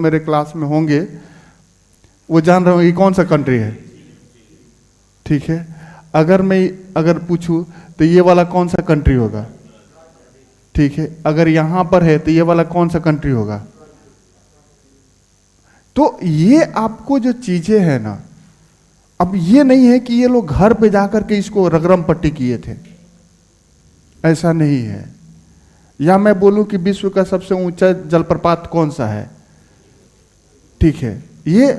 मेरे क्लास में होंगे वो जान रहे होंगे कौन सा कंट्री है। ठीक है, अगर पूछूं तो ये वाला कौन सा कंट्री होगा। ठीक है, अगर यहां पर है तो ये वाला कौन सा कंट्री होगा। तो ये आपको जो चीजें हैं ना, अब ये नहीं है कि ये लोग घर पे जाकर के इसको रगरम पट्टी किए थे, ऐसा नहीं है। या मैं बोलूं कि विश्व का सबसे ऊंचा जलप्रपात कौन सा है, ठीक है, ये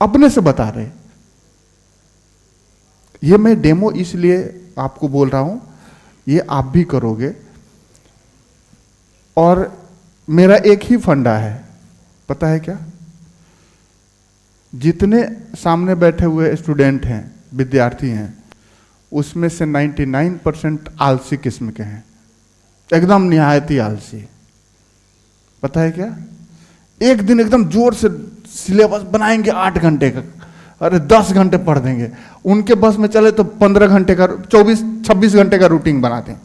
अपने से बता रहे। ये मैं डेमो इसलिए आपको बोल रहा हूं, ये आप भी करोगे। और मेरा एक ही फंडा है, पता है क्या, जितने सामने बैठे हुए स्टूडेंट हैं, विद्यार्थी हैं, उसमें से 99% आलसी किस्म के हैं, एकदम निहायत ही आलसी। पता है क्या, एक दिन एकदम जोर से सिलेबस बनाएंगे 8 घंटे का, अरे 10 घंटे पढ़ देंगे। उनके बस में चले तो 15 घंटे का, 24-26 घंटे का रूटीन बनाते हैं।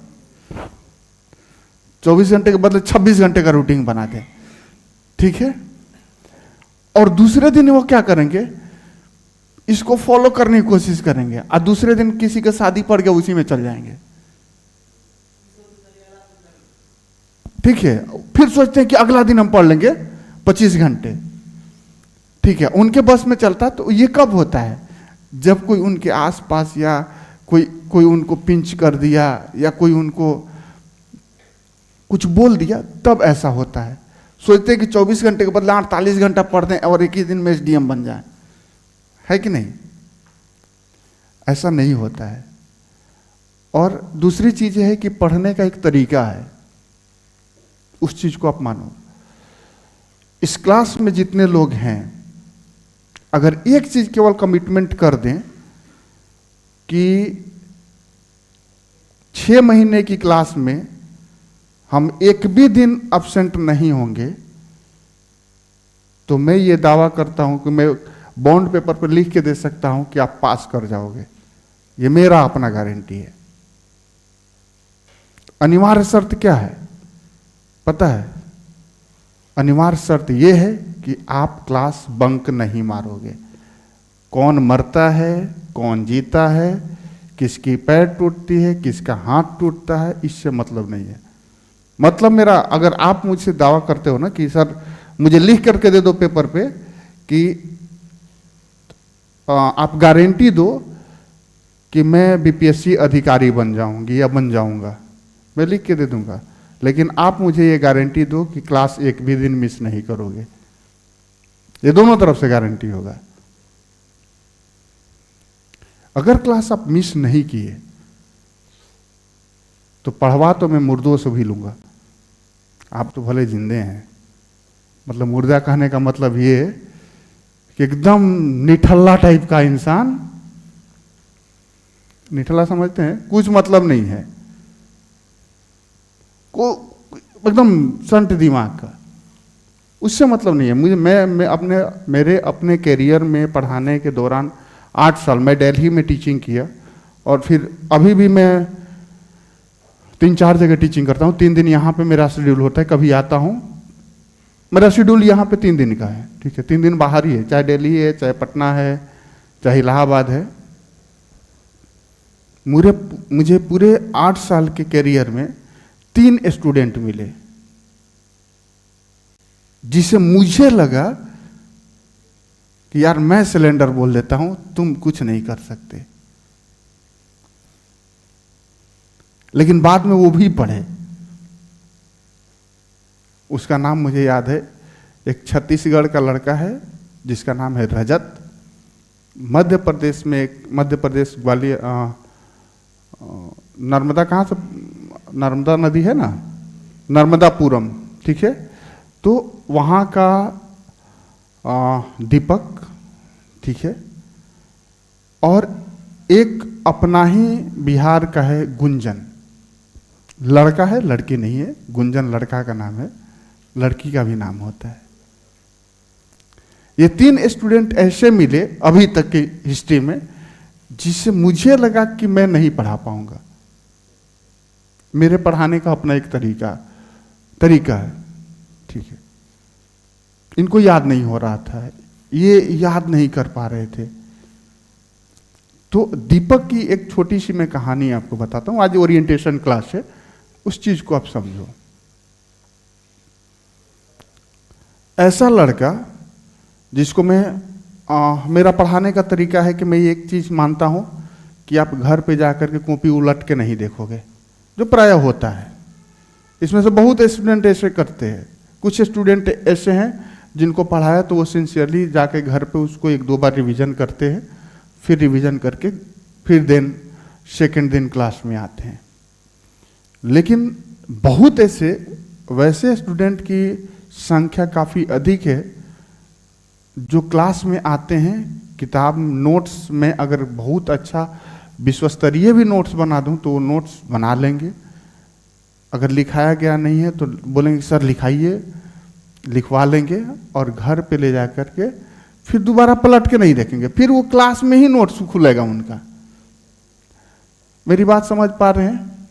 24 घंटे के बदले 26 घंटे का रूटीन बनाते हैं। ठीक है, और दूसरे दिन वो क्या करेंगे, इसको फॉलो करने की कोशिश करेंगे, और दूसरे दिन किसी का शादी पड़ गया उसी में चल जाएंगे। ठीक है, फिर सोचते हैं कि अगला दिन हम पढ़ लेंगे 25 घंटे। ठीक है, उनके बस में चलता। तो ये कब होता है, जब कोई उनके आसपास या कोई उनको पिंच कर दिया या कोई उनको कुछ बोल दिया, तब ऐसा होता है। सोचते हैं कि 24 घंटे के बदले 48 घंटा पढ़ दें और एक ही दिन में एसडीएम बन जाए, है कि नहीं। ऐसा नहीं होता है। और दूसरी चीज है कि पढ़ने का एक तरीका है, उस चीज को आप मानो। इस क्लास में जितने लोग हैं, अगर एक चीज केवल कमिटमेंट कर दें कि 6 महीने की क्लास में हम एक भी दिन एब्सेंट नहीं होंगे, तो मैं ये दावा करता हूं कि मैं बॉन्ड पेपर पर लिख के दे सकता हूं कि आप पास कर जाओगे। ये मेरा अपना गारंटी है। अनिवार्य शर्त क्या है पता है, अनिवार्य शर्त यह है कि आप क्लास बंक नहीं मारोगे। कौन मरता है, कौन जीता है, किसकी पैर टूटती है, किसका हाथ टूटता है, इससे मतलब नहीं है। मतलब मेरा, अगर आप मुझसे दावा करते हो ना कि सर मुझे लिख करके दे दो पेपर पे कि आप गारंटी दो कि मैं बीपीएससी अधिकारी बन जाऊंगी या बन जाऊंगा, मैं लिख के दे दूंगा। लेकिन आप मुझे ये गारंटी दो कि क्लास एक भी दिन मिस नहीं करोगे। ये दोनों तरफ से गारंटी होगा। अगर क्लास आप मिस नहीं किए तो पढ़वा तो मैं मुर्दों से भी लूंगा। आप तो भले जिंदे हैं, मतलब मुर्दा कहने का मतलब ये है कि एकदम निठल्ला टाइप का इंसान, निठल्ला समझते हैं, कुछ मतलब नहीं है, को एकदम संट दिमाग का, उससे मतलब नहीं है मुझे। मेरे अपने कैरियर में पढ़ाने के दौरान 8 साल मैं दिल्ली में टीचिंग किया, और फिर अभी भी मैं 3-4 जगह टीचिंग करता हूँ। 3 दिन यहाँ पे मेरा शेड्यूल होता है, कभी आता हूँ, मेरा शेड्यूल यहाँ पे 3 दिन का है। ठीक है, 3 दिन बाहर ही है, चाहे दिल्ली है, चाहे पटना है, चाहे इलाहाबाद है। मुझे पूरे 8 साल के कैरियर में 3 स्टूडेंट मिले जिसे मुझे लगा कि यार मैं सिलेंडर बोल देता हूं, तुम कुछ नहीं कर सकते। लेकिन बाद में वो भी पढ़े। उसका नाम मुझे याद है, एक छत्तीसगढ़ का लड़का है जिसका नाम है रजत। मध्य प्रदेश ग्वालियर, नर्मदा, कहाँ से, नर्मदा नदी है ना, नर्मदापुरम। ठीक है, तो वहाँ का दीपक, ठीक है, और एक अपना ही बिहार का है गुंजन, लड़का है, लड़की नहीं है। गुंजन लड़का का नाम है, लड़की का भी नाम होता है। ये 3 स्टूडेंट ऐसे मिले अभी तक की हिस्ट्री में जिससे मुझे लगा कि मैं नहीं पढ़ा पाऊंगा। मेरे पढ़ाने का अपना एक तरीका है, ठीक है। इनको याद नहीं हो रहा था, ये याद नहीं कर पा रहे थे। तो दीपक की एक छोटी सी मैं कहानी आपको बताता हूं, आज ओरिएंटेशन क्लास है, उस चीज को आप समझो। ऐसा लड़का जिसको मेरा पढ़ाने का तरीका है कि मैं ये एक चीज मानता हूं कि आप घर पे जाकर के कॉपी उलट के नहीं देखोगे, जो प्राय होता है। इसमें से बहुत स्टूडेंट ऐसे करते हैं। कुछ स्टूडेंट ऐसे हैं जिनको पढ़ाया तो वो सिंसियरली जाके घर पे उसको 1-2 बार रिवीजन करते हैं, फिर रिवीजन करके फिर दिन सेकेंड दिन क्लास में आते हैं। लेकिन बहुत ऐसे वैसे स्टूडेंट की संख्या काफ़ी अधिक है जो क्लास में आते हैं, किताब नोट्स में अगर बहुत अच्छा विश्वस्तरीय भी नोट्स बना दूं तो वो नोट्स बना लेंगे, अगर लिखाया गया नहीं है तो बोलेंगे सर लिखाइए, लिखवा लेंगे और घर पे ले जा कर के फिर दोबारा पलट के नहीं देखेंगे, फिर वो क्लास में ही नोट्स खुलेगा उनका। मेरी बात समझ पा रहे हैं?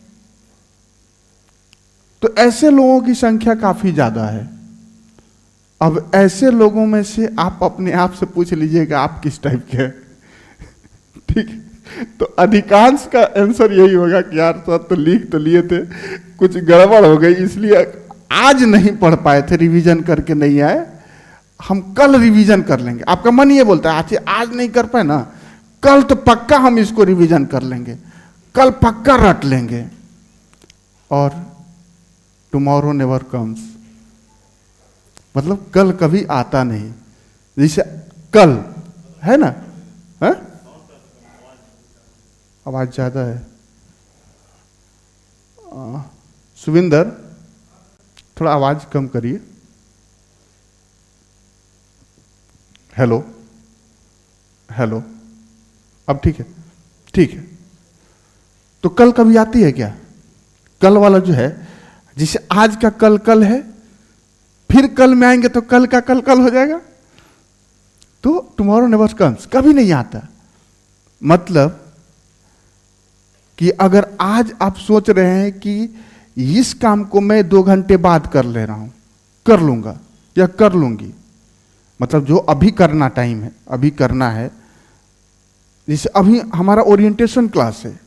तो ऐसे लोगों की संख्या काफी ज्यादा है। अब ऐसे लोगों में से आप अपने आप से पूछ लीजिएगा आप किस टाइप के हैं। ठीक है? तो अधिकांश का आंसर यही होगा कि यार सर तो लिख तो लिए थे, कुछ गड़बड़ हो गई इसलिए आज नहीं पढ़ पाए थे, रिवीजन करके नहीं आए, हम कल रिवीजन कर लेंगे। आपका मन ये बोलता है आज नहीं कर पाए ना, कल तो पक्का हम इसको रिवीजन कर लेंगे, कल पक्का रट लेंगे। और टुमारो नेवर कम्स, मतलब कल कभी आता नहीं। जैसे कल है ना, है? आवाज ज्यादा है। सुविंदर थोड़ा आवाज कम करिए। हेलो हेलो, अब ठीक है? ठीक है। तो कल कभी आती है क्या? कल वाला जो है, जिसे आज का कल कल है, फिर कल में आएंगे तो कल का कल कल हो जाएगा। तो टुमारो नेवर कम्स कभी नहीं आता। मतलब कि अगर आज आप सोच रहे हैं कि इस काम को मैं 2 घंटे बाद कर ले रहा हूं, कर लूंगा या कर लूंगी, मतलब जो अभी करना टाइम है, अभी करना है। जैसे अभी हमारा ओरिएंटेशन क्लास है,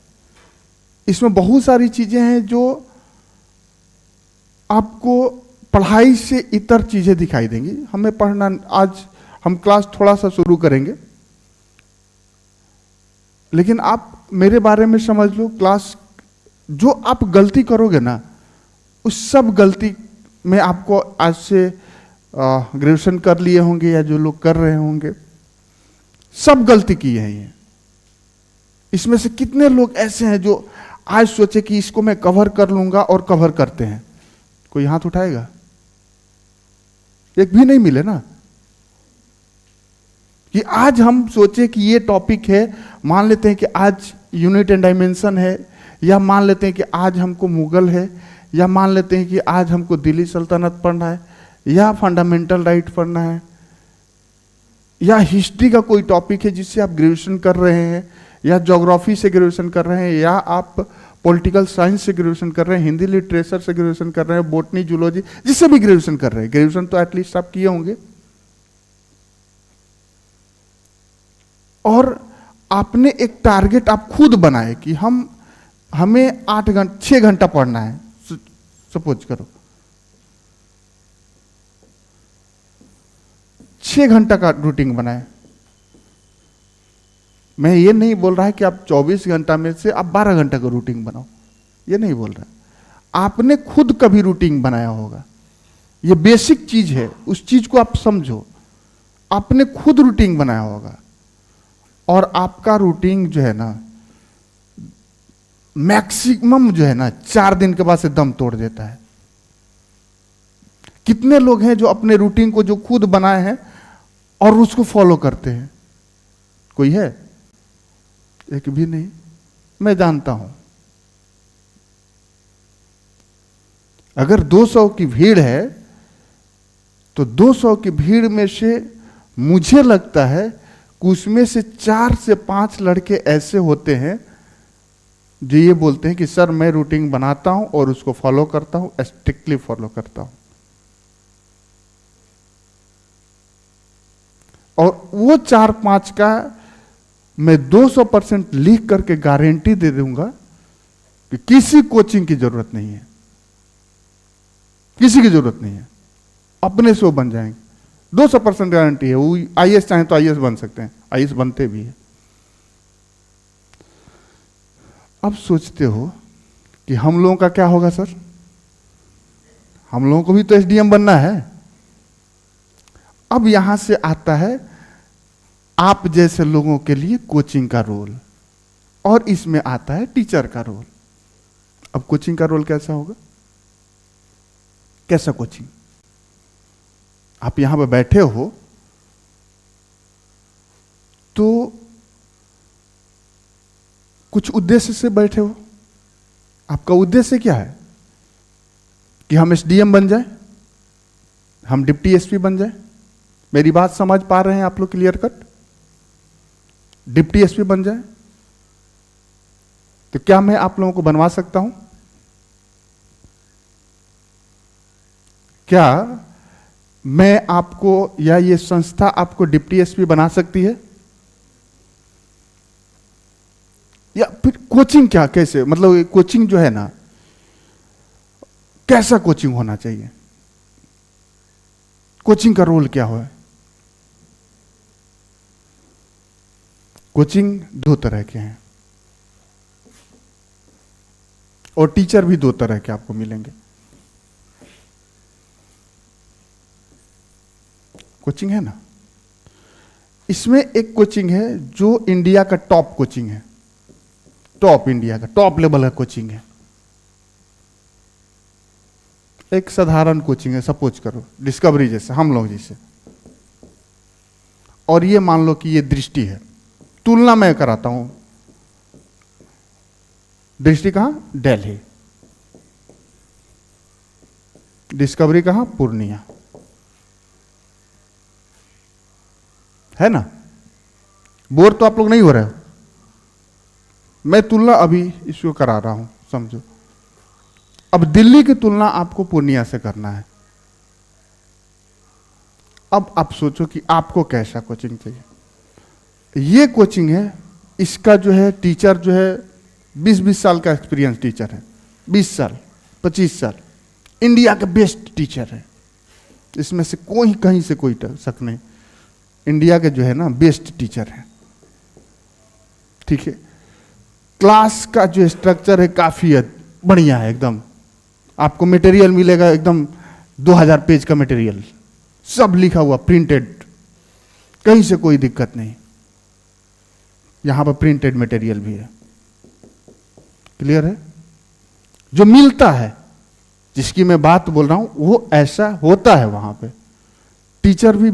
इसमें बहुत सारी चीजें हैं जो आपको पढ़ाई से इतर चीजें दिखाई देंगी। हमें पढ़ना, आज हम क्लास थोड़ा सा शुरू करेंगे, लेकिन आप मेरे बारे में समझ लो, क्लास जो आप गलती करोगे ना, उस सब गलती में आपको आज से ग्रेजुएशन कर लिए होंगे या जो लोग कर रहे होंगे, सब गलती की है ये। इसमें से कितने लोग ऐसे हैं जो आज सोचे कि इसको मैं कवर कर लूंगा और कवर करते हैं? कोई हाथ उठाएगा? एक भी नहीं मिले ना। कि आज हम सोचे कि ये टॉपिक है, मान लेते हैं कि आज यूनिट एंड डायमेंशन है, या मान लेते हैं कि आज हमको मुगल है, या मान लेते हैं कि आज हमको दिल्ली सल्तनत पढ़ना है, या फंडामेंटल राइट पढ़ना है, या हिस्ट्री का कोई टॉपिक है जिससे आप ग्रेजुएशन कर रहे हैं, या ज्योग्राफी से ग्रेजुएशन कर रहे हैं, या आप पॉलिटिकल साइंस से ग्रेजुएशन कर रहे हैं, हिंदी लिटरेचर से ग्रेजुएशन कर रहे हैं, बोटनी जूलॉजी, जिससे भी ग्रेजुएशन कर रहे हैं। ग्रेजुएशन तो एटलीस्ट आप किए होंगे। और आपने एक टारगेट आप खुद बनाए कि हमें 6 घंटा पढ़ना है, सपोज करो 6 घंटा का रूटीन बनाए। मैं ये नहीं बोल रहा है कि आप 24 घंटा में से आप 12 घंटा का रूटीन बनाओ, ये नहीं बोल रहा। आपने खुद कभी रूटीन बनाया होगा, ये बेसिक चीज है, उस चीज को आप समझो। आपने खुद रूटीन बनाया होगा, और आपका रूटीन जो है ना, मैक्सिमम जो है ना 4 दिन के बाद से दम तोड़ देता है। कितने लोग हैं जो अपने रूटीन को जो खुद बनाए हैं और उसको फॉलो करते हैं? कोई है? एक भी नहीं, मैं जानता हूं। अगर 200 की भीड़ है तो 200 की भीड़ में से मुझे लगता है कि उसमें से 4 से 5 लड़के ऐसे होते हैं जो ये बोलते हैं कि सर मैं रूटीन बनाता हूं और उसको फॉलो करता हूं, स्ट्रिक्टली फॉलो करता हूं। और वो 4-5 का मैं 200% लिख करके गारंटी दे दूंगा कि किसी कोचिंग की जरूरत नहीं है, किसी की जरूरत नहीं है, अपने से वो बन जाएंगे। 200% गारंटी है। वो आईएएस चाहे तो आईएएस बन सकते हैं, आईएएस बनते भी है। अब सोचते हो कि हम लोगों का क्या होगा सर? हम लोगों को भी तो एसडीएम बनना है। अब यहां से आता है आप जैसे लोगों के लिए कोचिंग का रोल, और इसमें आता है टीचर का रोल। अब कोचिंग का रोल कैसा होगा? कैसा कोचिंग? आप यहां पर बैठे हो तो कुछ उद्देश्य से बैठे हो। आपका उद्देश्य क्या है? कि हम एसडीएम बन जाए, हम डिप्टी एसपी बन जाए। मेरी बात समझ पा रहे हैं आप लोग क्लियर कट? डिप्टी एसपी बन जाए तो क्या मैं आप लोगों को बनवा सकता हूं? क्या मैं आपको या ये संस्था आपको डिप्टी एसपी बना सकती है? या फिर कोचिंग क्या, कैसे, मतलब कोचिंग जो है ना, कैसा कोचिंग होना चाहिए? कोचिंग का रोल क्या हो? कोचिंग 2 तरह के हैं और टीचर भी 2 तरह के आपको मिलेंगे। कोचिंग है ना, इसमें एक कोचिंग है जो इंडिया का टॉप कोचिंग है, टॉप, इंडिया का टॉप लेवल का कोचिंग है। एक साधारण कोचिंग है, सपोज करो डिस्कवरी जैसे, हम लोग जैसे, और ये मान लो कि ये दृष्टि है। तुलना मैं कराता हूं। दृष्टि कहां? दिल्ली। डिस्कवरी कहां? पूर्णिया। है ना? बोर तो आप लोग नहीं हो रहे हो? मैं तुलना अभी इसको करा रहा हूं, समझो। अब दिल्ली की तुलना आपको पूर्णिया से करना है। अब आप सोचो कि आपको कैसा कोचिंग चाहिए। ये कोचिंग है, इसका जो है टीचर जो है 20-20 साल का एक्सपीरियंस टीचर है, 20 साल 25 साल, इंडिया का बेस्ट टीचर है। इसमें से कोई कहीं से कोई शक नहीं, इंडिया के जो है ना बेस्ट टीचर है। ठीक है। क्लास का जो स्ट्रक्चर है काफी बढ़िया है एकदम। आपको मटेरियल मिलेगा एकदम 2000 पेज का मटेरियल, सब लिखा हुआ प्रिंटेड, कहीं से कोई दिक्कत नहीं। यहां पर प्रिंटेड मटेरियल भी है। क्लियर है? जो मिलता है, जिसकी मैं बात बोल रहा हूं, वो ऐसा होता है वहां पे। टीचर भी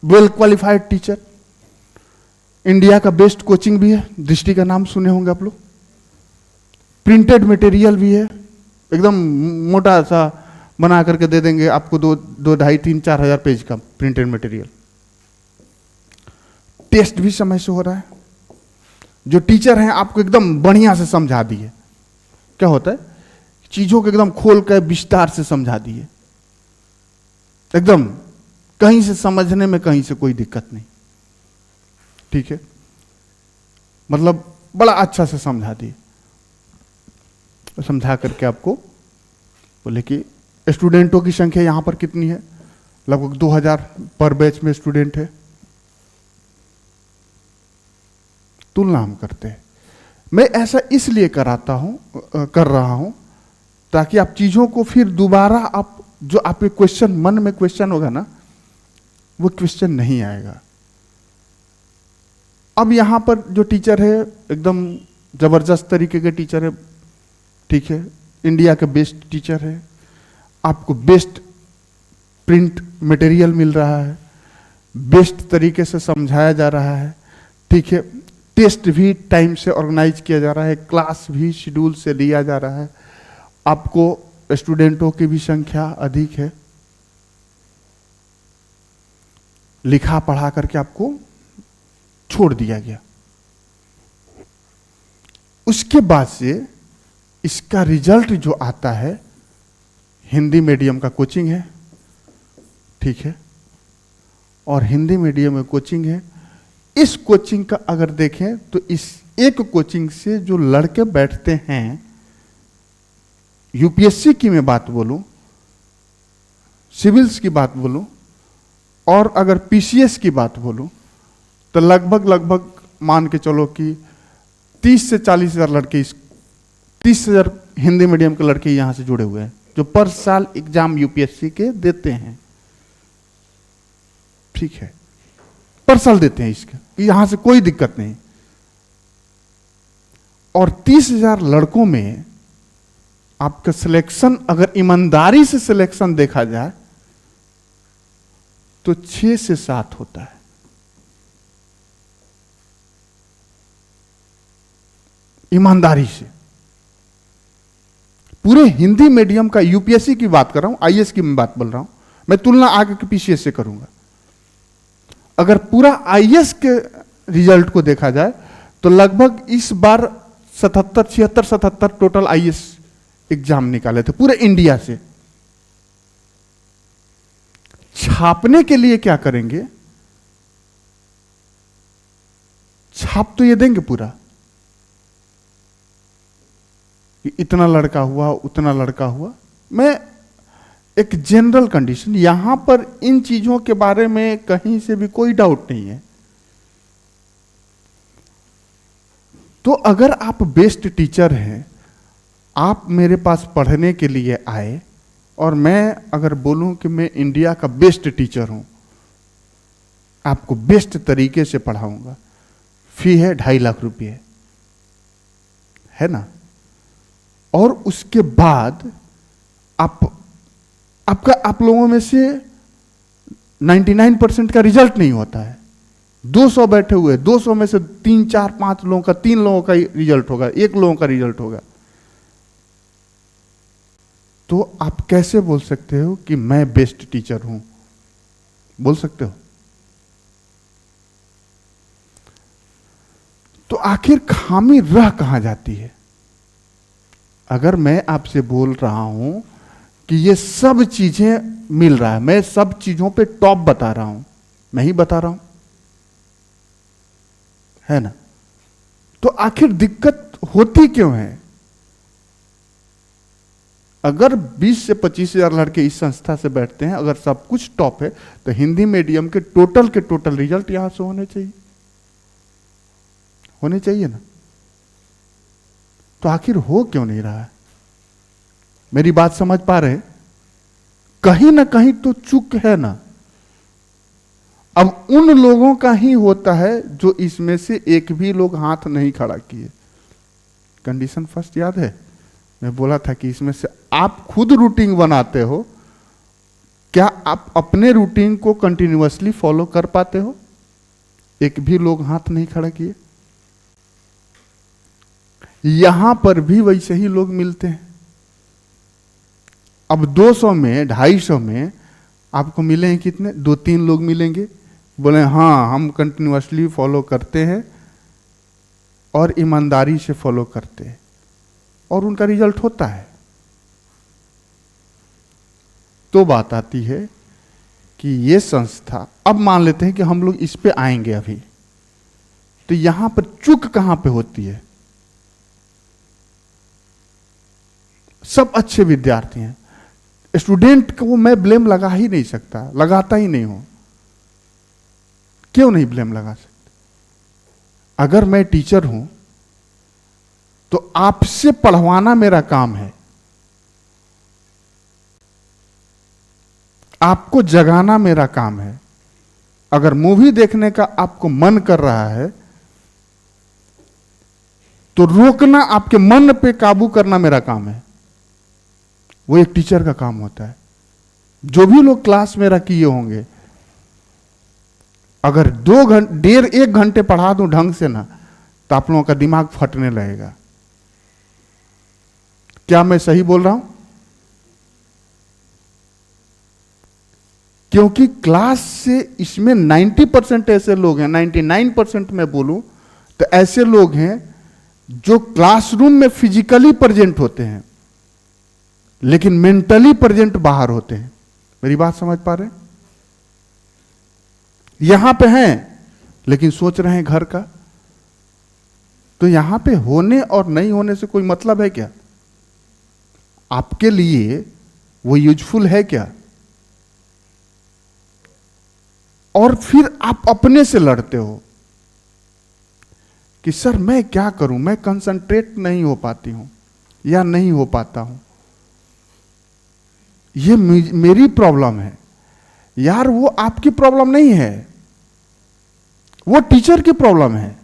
वेल क्वालिफाइड टीचर, इंडिया का बेस्ट कोचिंग भी है। दृष्टि का नाम सुने होंगे आप लोग। प्रिंटेड मटेरियल भी है, एकदम मोटा सा बना करके दे देंगे आपको, 2-2.5-3-4 हजार पेज का प्रिंटेड मटेरियल। टेस्ट भी समय से हो रहा है। जो टीचर हैं आपको एकदम बढ़िया से समझा दिए। क्या होता है? चीजों को एकदम खोल कर विस्तार से समझा दिए, एकदम कहीं से समझने में कहीं से कोई दिक्कत नहीं। ठीक है, मतलब बड़ा अच्छा से समझा दिए। समझा करके आपको बोले कि स्टूडेंटों की संख्या यहां पर कितनी है? लगभग 2000 पर बैच में स्टूडेंट है। तुलना हम करते हैं। मैं ऐसा इसलिए कर रहा हूं ताकि आप चीजों को फिर दोबारा, आप जो आपके क्वेश्चन, मन में क्वेश्चन होगा ना, वो क्वेश्चन नहीं आएगा। अब यहां पर जो टीचर है एकदम जबरदस्त तरीके के टीचर है। ठीक है, इंडिया का बेस्ट टीचर है। आपको बेस्ट प्रिंट मटेरियल मिल रहा है, बेस्ट तरीके से समझाया जा रहा है। ठीक है, टेस्ट भी टाइम से ऑर्गेनाइज किया जा रहा है, क्लास भी शेड्यूल से लिया जा रहा है। आपको स्टूडेंटों की भी संख्या अधिक है। लिखा पढ़ा करके आपको छोड़ दिया गया। उसके बाद से इसका रिजल्ट जो आता है, हिंदी मीडियम का कोचिंग है। ठीक है, और हिंदी मीडियम में कोचिंग है। इस कोचिंग का अगर देखें तो इस एक कोचिंग से जो लड़के बैठते हैं, यूपीएससी की मैं बात बोलूं, सिविल्स की बात बोलूं, और अगर पीसीएस की बात बोलूं, तो लगभग मान के चलो कि 30 से 40 हजार लड़के, 30,000 हिंदी मीडियम के लड़के यहां से जुड़े हुए हैं, जो पर साल एग्जाम यूपीएससी के देते हैं। ठीक है, पर साल देते हैं इसके, यहां से कोई दिक्कत नहीं। और 30,000 लड़कों में आपका सिलेक्शन, अगर ईमानदारी से सिलेक्शन देखा जाए तो 6 से 7 होता है। ईमानदारी से पूरे हिंदी मीडियम का, यूपीएससी की बात कर रहा हूं, आईएएस की मैं बात बोल रहा हूं, मैं तुलना आगे के पीसीएस से करूंगा। अगर पूरा आईएएस के रिजल्ट को देखा जाए तो लगभग इस बार 76 टोटल आईएएस एग्जाम निकाले थे पूरे इंडिया से। छापने के लिए क्या करेंगे, छाप तो ये देंगे पूरा कि इतना लड़का हुआ, उतना लड़का हुआ। मैं एक जनरल कंडीशन, यहां पर इन चीजों के बारे में कहीं से भी कोई डाउट नहीं है। तो अगर आप बेस्ट टीचर हैं, आप मेरे पास पढ़ने के लिए आए, और मैं अगर बोलूं कि मैं इंडिया का बेस्ट टीचर हूं, आपको बेस्ट तरीके से पढ़ाऊंगा, फी है 2.5 लाख रुपये, है ना। और उसके बाद आप लोगों में से 99% का रिजल्ट नहीं होता है। 200 बैठे हुए, 200 में से 3, 4, 5 लोगों का, 3 लोगों का रिजल्ट होगा, 1 लोगों का रिजल्ट होगा। तो आप कैसे बोल सकते हो कि मैं बेस्ट टीचर हूं? बोल सकते हो? तो आखिर खामी रह कहां जाती है? अगर मैं आपसे बोल रहा हूं कि ये सब चीजें मिल रहा है, मैं सब चीजों पे टॉप बता रहा हूं, मैं ही बता रहा हूं, है ना, तो आखिर दिक्कत होती क्यों है? अगर 20 से 25,000 लड़के इस संस्था से बैठते हैं, अगर सब कुछ टॉप है, तो हिंदी मीडियम के टोटल रिजल्ट यहां से होने चाहिए ना। तो आखिर हो क्यों नहीं रहा है? मेरी बात समझ पा रहे? कहीं ना कहीं तो चूक है ना। अब उन लोगों का ही होता है जो इसमें से एक भी लोग हाथ नहीं खड़ा किए। कंडीशन फर्स्ट याद है, मैं बोला था कि इसमें से आप खुद रूटीन बनाते हो, क्या आप अपने रूटीन को कंटिन्यूअसली फॉलो कर पाते हो? एक भी लोग हाथ नहीं खड़ा किए। यहां पर भी वैसे ही लोग मिलते हैं। अब 200 में, 250 में आपको मिले हैं कितने? 2-3 लोग मिलेंगे, बोले हाँ हम कंटिन्यूअसली फॉलो करते हैं और ईमानदारी से फॉलो करते हैं, और उनका रिजल्ट होता है। तो बात आती है कि ये संस्था, अब मान लेते हैं कि हम लोग इस पे आएंगे अभी, तो यहां पर चूक कहां पे होती है? सब अच्छे विद्यार्थी हैं, स्टूडेंट को मैं ब्लेम लगा ही नहीं सकता, लगाता ही नहीं हूं। क्यों नहीं ब्लेम लगा सकता? अगर मैं टीचर हूं तो आपसे पढ़वाना मेरा काम है, आपको जगाना मेरा काम है। अगर मूवी देखने का आपको मन कर रहा है तो रोकना, आपके मन पे काबू करना मेरा काम है। वो एक टीचर का काम होता है। जो भी लोग क्लास मेरा किए होंगे, अगर 1.5 घंटे पढ़ा दूं ढंग से ना, तो आप लोगों का दिमाग फटने लगेगा। क्या मैं सही बोल रहा हूं? क्योंकि क्लास से इसमें 90% ऐसे लोग हैं, 99% मैं बोलूं तो ऐसे लोग हैं जो क्लासरूम में फिजिकली प्रेजेंट होते हैं लेकिन मेंटली प्रेजेंट बाहर होते हैं। मेरी बात समझ पा रहे हैं? यहां पे हैं लेकिन सोच रहे हैं घर का। तो यहां पे होने और नहीं होने से कोई मतलब है क्या? आपके लिए वो यूजफुल है क्या? और फिर आप अपने से लड़ते हो कि सर मैं क्या करूं, मैं कंसंट्रेट नहीं हो पाती हूं या नहीं हो पाता हूं, ये मेरी प्रॉब्लम है। यार वो आपकी प्रॉब्लम नहीं है, वो टीचर की प्रॉब्लम है।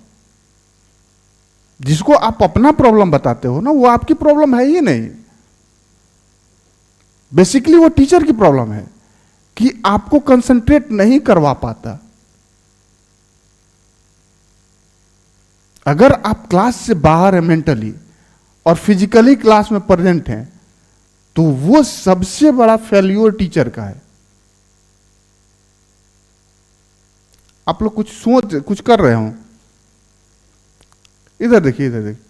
जिसको आप अपना प्रॉब्लम बताते हो ना, वो आपकी प्रॉब्लम है ही नहीं। बेसिकली वो टीचर की प्रॉब्लम है कि आपको कंसंट्रेट नहीं करवा पाता। अगर आप क्लास से बाहर है मेंटली और फिजिकली क्लास में प्रेजेंट हैं, तो वो सबसे बड़ा फेल्योर टीचर का है। आप लोग कुछ कर रहे हो, इधर देखिए, इधर देखिए,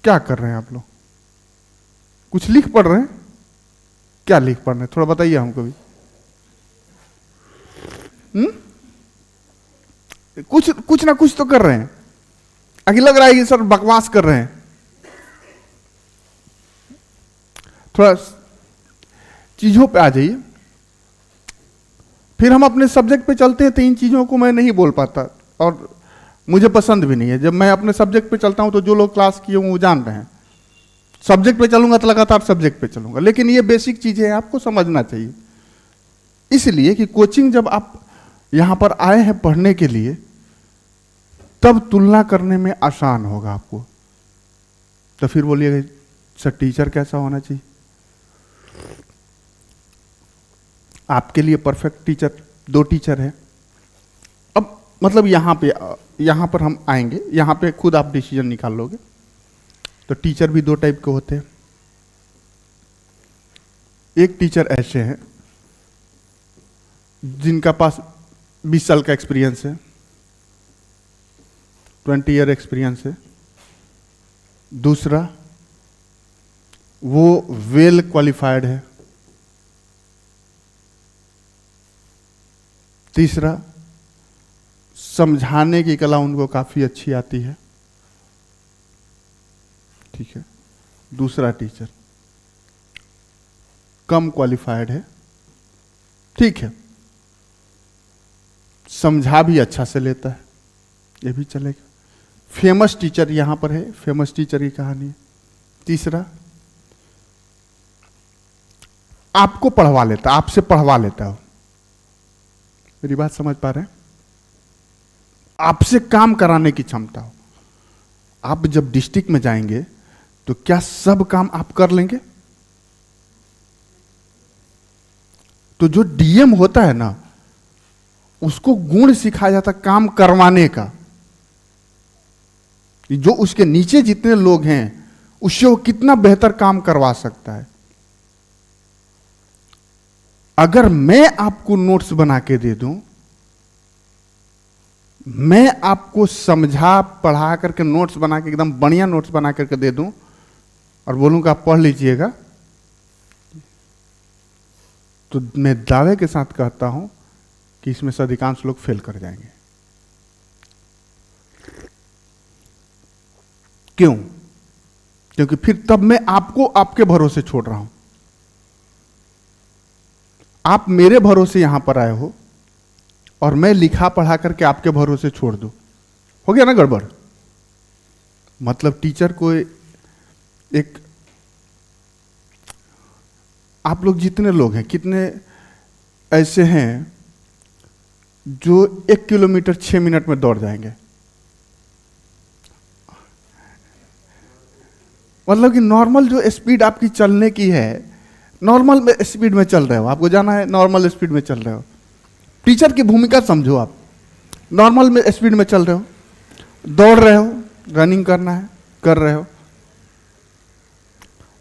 क्या कर रहे हैं आप लोग? कुछ लिख पढ़ रहे हैं? क्या लिख पढ़ रहे हैं, थोड़ा बताइए हमको भी। कुछ ना कुछ तो कर रहे हैं। आगे लग रहा है कि सर बकवास कर रहे हैं। थोड़ा चीजों पे आ जाइए, फिर हम अपने सब्जेक्ट पे चलते हैं। तो इन चीजों को मैं नहीं बोल पाता और मुझे पसंद भी नहीं है। जब मैं अपने सब्जेक्ट पे चलता हूं तो जो लोग क्लास किए वो जान रहे हैं। सब्जेक्ट पे चलूंगा तो लगातार सब्जेक्ट पे चलूंगा, लेकिन ये बेसिक चीजें आपको समझना चाहिए। इसलिए कि कोचिंग जब आप यहां पर आए हैं पढ़ने के लिए, तब तुलना करने में आसान होगा आपको। तो फिर बोलिएगा सर टीचर कैसा होना चाहिए? आपके लिए परफेक्ट टीचर 2 टीचर है। अब मतलब यहां पर हम आएंगे, यहां पे खुद आप डिसीजन निकाल लोगे। तो टीचर भी 2 टाइप के होते हैं। एक टीचर ऐसे हैं जिनका पास 20 साल का एक्सपीरियंस है, 20 ईयर एक्सपीरियंस है। दूसरा, वो वेल क्वालिफाइड है। तीसरा, समझाने की कला उनको काफी अच्छी आती है। ठीक है। दूसरा टीचर कम क्वालिफाइड है, ठीक है, समझा भी अच्छा से लेता है, ये भी चलेगा। फेमस टीचर यहां पर है, फेमस टीचर की कहानी है। तीसरा, आपको पढ़वा लेता, आपसे पढ़वा लेता हो। मेरी बात समझ पा रहे हैं? आपसे काम कराने की क्षमता हो। आप जब डिस्ट्रिक्ट में जाएंगे तो क्या सब काम आप कर लेंगे? तो जो डीएम होता है ना, उसको गुण सिखाया जाता काम करवाने का। जो उसके नीचे जितने लोग हैं उससे वो कितना बेहतर काम करवा सकता है। अगर मैं आपको नोट्स बना के दे दूं, मैं आपको समझा पढ़ा करके नोट्स बना के एकदम बढ़िया नोट्स बना करके दे दूं और बोलूंगा आप पढ़ लीजिएगा, तो मैं दावे के साथ कहता हूं कि इसमें से अधिकांश लोग फेल कर जाएंगे। क्यों? क्योंकि फिर तब मैं आपको आपके भरोसे छोड़ रहा हूं। आप मेरे भरोसे यहां पर आए हो और मैं लिखा पढ़ा करके आपके भरोसे छोड़ दूं, हो गया ना गड़बड़। मतलब टीचर को एक, आप लोग जितने लोग हैं, कितने ऐसे हैं जो 1 किलोमीटर 6 मिनट में दौड़ जाएंगे? मतलब कि नॉर्मल जो स्पीड आपकी चलने की है, नॉर्मल में स्पीड में चल रहे हो, आपको जाना है नॉर्मल स्पीड में चल रहे हो। टीचर की भूमिका समझो, आप नॉर्मल में स्पीड में चल रहे हो, दौड़ रहे हो, रनिंग करना है, कर रहे हो,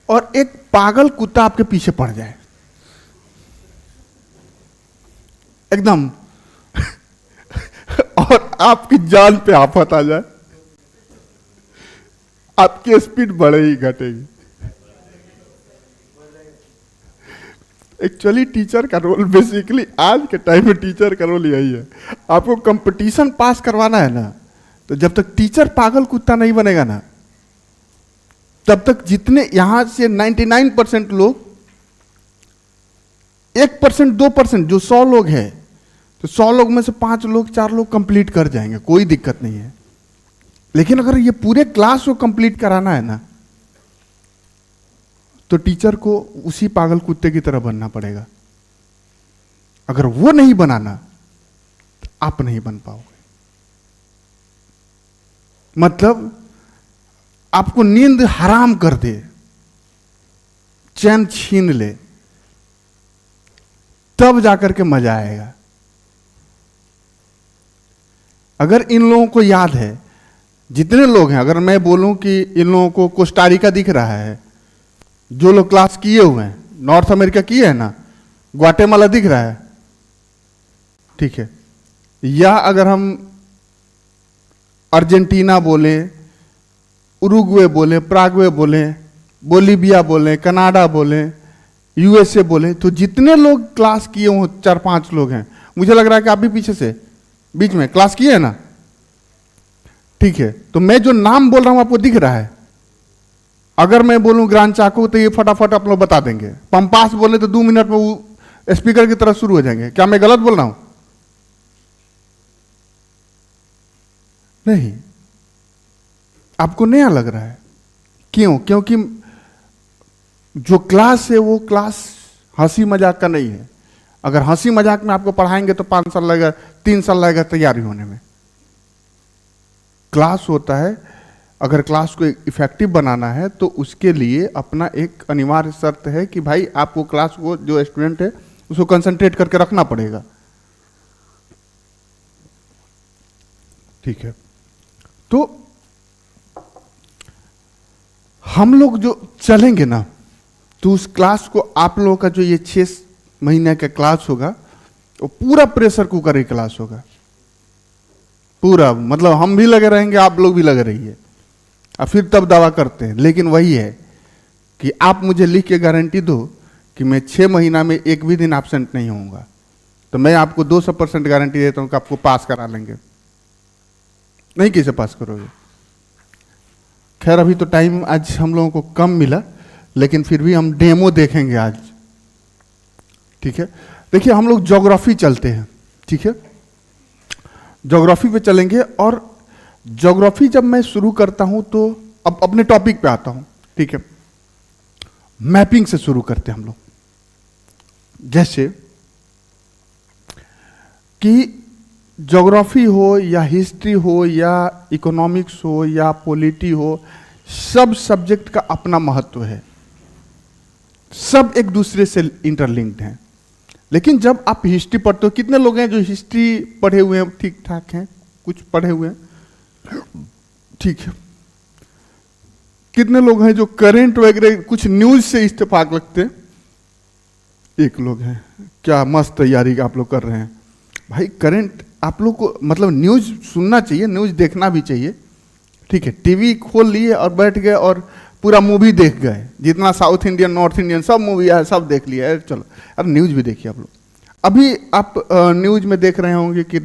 और एक पागल कुत्ता आपके पीछे पड़ जाए एकदम और आपकी जान पे आफत आ जाए, आपकी स्पीड बढ़ेगी घटेगी? एक्चुअली टीचर का रोल बेसिकली आज के टाइम में टीचर का रोल यही है। आपको कंपटीशन पास करवाना है ना, तो जब तक टीचर पागल कुत्ता नहीं बनेगा ना, तब तक जितने यहां से 99% लोग 1% 2% जो 100 लोग हैं, तो 100 लोग में से 5 लोग 4 लोग कंप्लीट कर जाएंगे, कोई दिक्कत नहीं है। लेकिन अगर ये पूरे क्लास को कंप्लीट कराना है ना, तो टीचर को उसी पागल कुत्ते की तरह बनना पड़ेगा। अगर वो नहीं बनाना तो आप नहीं बन पाओगे। मतलब आपको नींद हराम कर दे, चैन छीन ले, तब जाकर के मजा आएगा। अगर इन लोगों को याद है, जितने लोग हैं, अगर मैं बोलूं कि इन लोगों को कोस्टारिका दिख रहा है, जो लोग क्लास किए हुए हैं, नॉर्थ अमेरिका किए हैं ना, ग्वाटेमाला दिख रहा है, ठीक है, या अगर हम अर्जेंटीना बोले, उरुग्वे बोले, प्रागवे बोले, बोलीविया बोले, कनाडा बोले, यूएसए बोले, तो जितने लोग क्लास किए हो 4-5 लोग हैं। मुझे लग रहा है कि आप भी पीछे से बीच में क्लास किए हैं ना, ठीक है। तो मैं जो नाम बोल रहा हूं आपको दिख रहा है। अगर मैं बोलूं ग्रांड चाको तो ये फटाफट आप लोग बता देंगे। पंपास बोले तो 2 मिनट में वो स्पीकर की तरह शुरू हो जाएंगे। क्या मैं गलत बोल रहा हूं? नहीं, आपको नया लग रहा है। क्यों? क्योंकि जो क्लास है वो क्लास हंसी मजाक का नहीं है। अगर हंसी मजाक में आपको पढ़ाएंगे तो 5 साल लगेगा, 3 साल लगेगा तैयारी होने में। क्लास होता है, अगर क्लास को इफेक्टिव बनाना है तो उसके लिए अपना एक अनिवार्य शर्त है कि भाई आपको क्लास को, जो स्टूडेंट है उसको कंसंट्रेट करके रखना पड़ेगा, ठीक है। तो हम लोग जो चलेंगे ना, तो उस क्लास को, आप लोगों का जो ये 6 महीने का क्लास होगा, वो पूरा प्रेशर कुकर की क्लास होगा। पूरा, मतलब हम भी लगे रहेंगे, आप लोग भी लगे रहिए, और फिर तब दावा करते हैं। लेकिन वही है कि आप मुझे लिख के गारंटी दो कि मैं 6 महीना में एक भी दिन एब्सेंट नहीं होऊंगा, तो मैं आपको 200% गारंटी देता हूं कि आपको पास करा लेंगे। नहीं कैसे पास करोगे? खैर अभी तो टाइम आज हम लोगों को कम मिला, लेकिन फिर भी हम डेमो देखेंगे आज, ठीक है। देखिए हम लोग ज्योग्राफी चलते हैं, ठीक है, ज्योग्राफी पे चलेंगे। और ज्योग्राफी जब मैं शुरू करता हूं तो अब अपने टॉपिक पे आता हूं, ठीक है। मैपिंग से शुरू करते हैं हम लोग। जैसे कि ज्योग्राफी हो या हिस्ट्री हो या इकोनॉमिक्स हो या पॉलिटी हो, सब सब्जेक्ट का अपना महत्व है, सब एक दूसरे से इंटरलिंक्ड हैं। लेकिन जब आप हिस्ट्री पढ़ते हो, कितने लोग हैं जो हिस्ट्री पढ़े हुए हैं? ठीक ठाक हैं, कुछ पढ़े हुए हैं, ठीक है। कितने लोग हैं जो करंट वगैरह कुछ न्यूज से इत्तेफाक लगते हैं? 1 लोग हैं। क्या मस्त तैयारी आप लोग कर रहे हैं भाई। करंट आप लोग को, मतलब न्यूज सुनना चाहिए, न्यूज देखना भी चाहिए, ठीक है। टीवी खोल लिए और बैठ गए और पूरा मूवी देख गए, जितना साउथ इंडियन, नॉर्थ इंडियन सब मूवी है सब देख लिया है, चलो अब न्यूज भी देखिए आप लोग। अभी आप न्यूज में देख रहे होंगे कि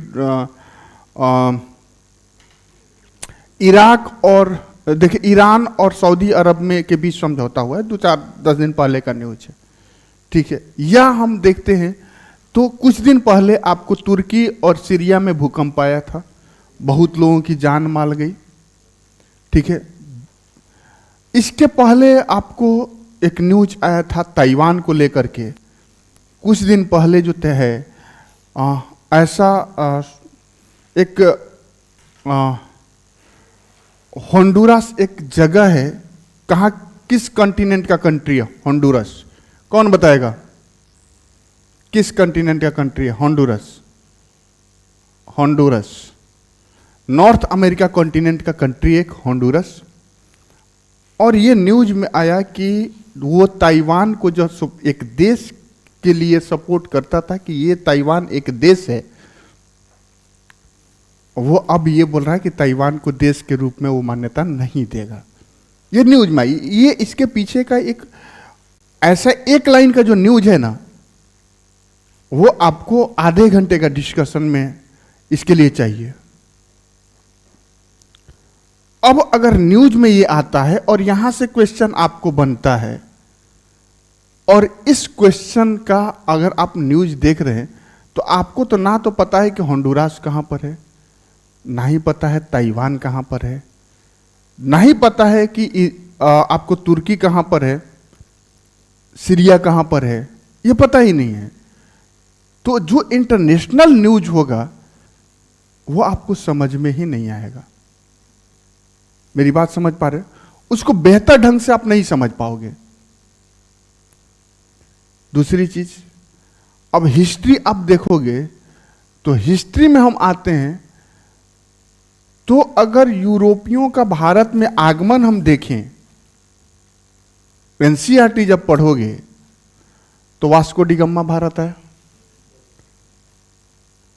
इराक और, देखिए ईरान और सऊदी अरब में के बीच समझौता हुआ है, 2-4-10 दिन पहले का न्यूज है, ठीक है। या हम देखते हैं तो कुछ दिन पहले आपको तुर्की और सीरिया में भूकंप आया था, बहुत लोगों की जान माल गई, ठीक है। इसके पहले आपको एक न्यूज आया था ताइवान को लेकर के, कुछ दिन पहले जो तय है, ऐसा एक होंडुरास एक जगह है, कहाँ, किस कॉन्टिनेंट का कंट्री है होंडुरास? कौन बताएगा किस कॉन्टिनेंट का कंट्री है Honduras? Honduras north America continent का कंट्री एक होंडुरास। और ये न्यूज में आया कि वो ताइवान को जो एक देश के लिए सपोर्ट करता था कि ये ताइवान एक देश है, वो अब ये बोल रहा है कि ताइवान को देश के रूप में वो मान्यता नहीं देगा। ये न्यूज में आई। ये इसके पीछे का एक ऐसा एक लाइन का जो न्यूज है ना, वो आपको आधे घंटे का डिस्कशन में इसके लिए चाहिए। अब अगर न्यूज में ये आता है और यहां से क्वेश्चन आपको बनता है, और इस क्वेश्चन का अगर आप न्यूज देख रहे हैं, तो आपको तो ना तो पता है कि होंडुरास कहां पर है, ना ही पता है ताइवान कहां पर है, ना ही पता है कि आपको तुर्की कहां पर है, सीरिया कहां पर है, ये पता ही नहीं है। तो जो इंटरनेशनल न्यूज होगा वो आपको समझ में ही नहीं आएगा। मेरी बात समझ पा रहे हो? उसको बेहतर ढंग से आप नहीं समझ पाओगे। दूसरी चीज, अब हिस्ट्री आप देखोगे तो हिस्ट्री में हम आते हैं, तो अगर यूरोपियों का भारत में आगमन हम देखें, एनसीईआरटी जब पढ़ोगे तो वास्को डी गामा भारत है,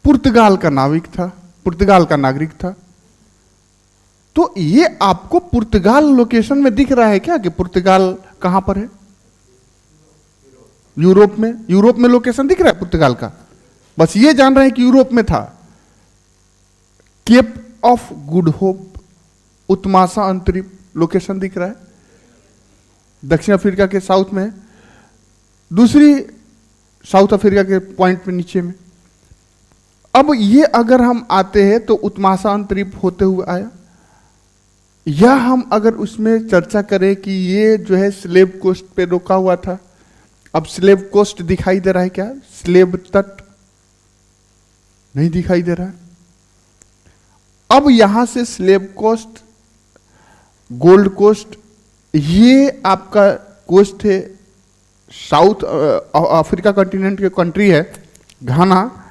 पुर्तगाल का नाविक था, पुर्तगाल का नागरिक था। तो ये आपको पुर्तगाल लोकेशन में दिख रहा है क्या कि पुर्तगाल कहां पर है? यूरोप में, यूरोप में लोकेशन दिख रहा है पुर्तगाल का, बस ये जान रहे हैं कि यूरोप में था। केप ऑफ गुड होप, उत्मासा अंतरिप लोकेशन दिख रहा है, दक्षिण अफ्रीका के साउथ में। दूसरी साउथ अफ्रीका के पॉइंट में नीचे में। अब ये अगर हम आते हैं तो उत्मासा अंतरिप होते हुए आया, या हम अगर उसमें चर्चा करें कि ये जो है स्लेव कोस्ट पे रोका हुआ था। अब स्लेव कोस्ट दिखाई दे रहा है क्या? स्लेव तट नहीं दिखाई दे रहा है। अब यहां से स्लेव कोस्ट, गोल्ड कोस्ट, ये आपका कोस्ट है, साउथ अफ्रीका कॉन्टिनेंट के कंट्री है घाना,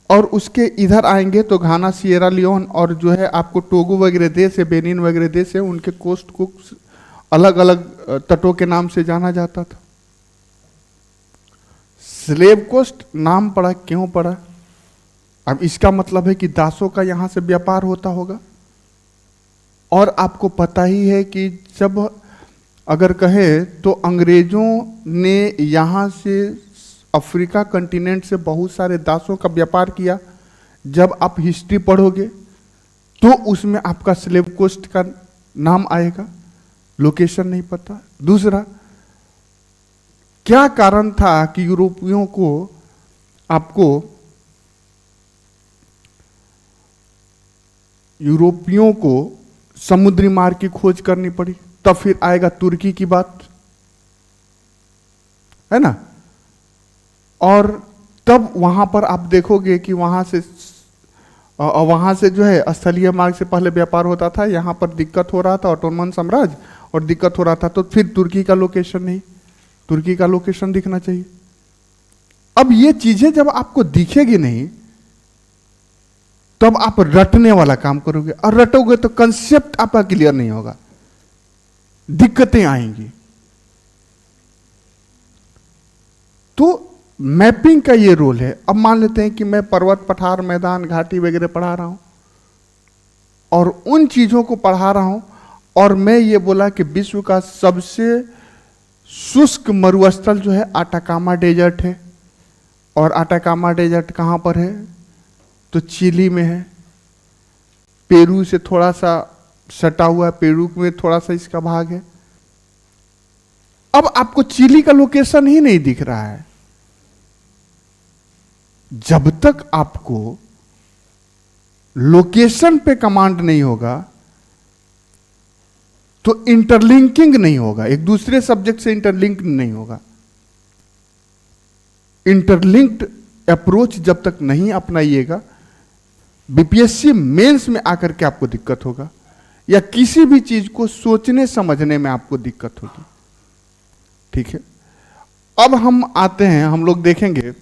और उसके इधर आएंगे तो घाना, सिएरा लियोन और जो है आपको टोगो वगैरह देश है, बेनिन वगैरह देश है, उनके कोस्ट को अलग अलग तटों के नाम से जाना जाता था। स्लेव कोस्ट नाम पड़ा, क्यों पड़ा? अब इसका मतलब है कि दासों का यहां से व्यापार होता होगा। और आपको पता ही है कि जब अगर कहे तो अंग्रेजों ने यहां से अफ्रीका कंटिनेंट से बहुत सारे दासों का व्यापार किया। जब आप हिस्ट्री पढ़ोगे तो उसमें आपका स्लेव कोस्ट का नाम आएगा, लोकेशन नहीं पता। दूसरा, क्या कारण था कि यूरोपियों को आपको यूरोपियों को समुद्री मार्ग की खोज करनी पड़ी? तब फिर आएगा तुर्की की बात, है ना। और तब वहां पर आप देखोगे कि वहां से जो है स्थलीय मार्ग से पहले व्यापार होता था, यहां पर दिक्कत हो रहा था ऑटोमन साम्राज्य, और दिक्कत हो रहा था, तो फिर तुर्की का लोकेशन नहीं, तुर्की का लोकेशन दिखना चाहिए। अब ये चीजें जब आपको दिखेगी नहीं, तब आप रटने वाला काम करोगे, और रटोगे तो कंसेप्ट आपका क्लियर नहीं होगा, दिक्कतें आएंगी। तो मैपिंग का ये रोल है। अब मान लेते हैं कि मैं पर्वत, पठार, मैदान, घाटी वगैरह पढ़ा रहा हूं, और उन चीजों को पढ़ा रहा हूं, और मैं ये बोला कि विश्व का सबसे शुष्क मरुस्थल जो है आटाकामा डेजर्ट है, और आटाकामा डेजर्ट कहां पर है? तो चिली में है, पेरू से थोड़ा सा सटा हुआ है, पेरू में थोड़ा सा इसका भाग है। अब आपको चिली का लोकेशन ही नहीं दिख रहा है। जब तक आपको लोकेशन पे कमांड नहीं होगा तो इंटरलिंकिंग नहीं होगा, एक दूसरे सब्जेक्ट से इंटरलिंक नहीं होगा। इंटरलिंक्ड अप्रोच जब तक नहीं अपनाइएगा, बीपीएससी मेंस में आकर के आपको दिक्कत होगा, या किसी भी चीज को सोचने समझने में आपको दिक्कत होगी। ठीक है, अब हम आते हैं, हम लोग देखेंगे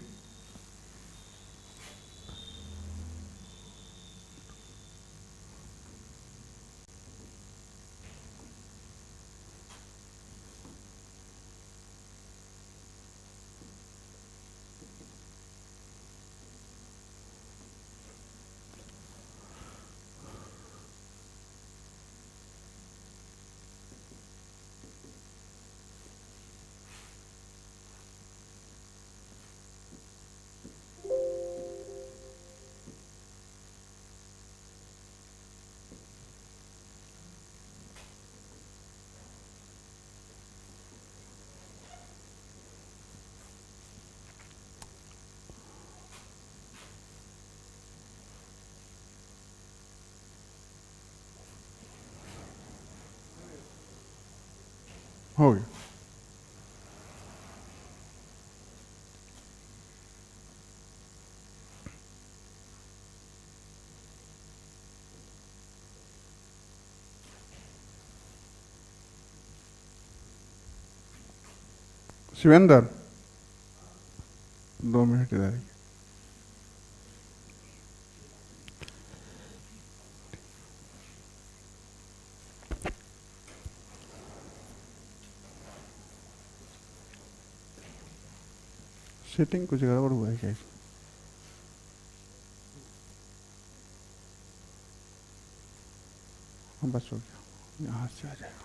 हो गया। शिवेंद्र 2 मिनट इधर। सेटिंग कुछ गड़बड़ हुआ है क्या? हाँ बस हो गया, यहाँ से आ जाएगा।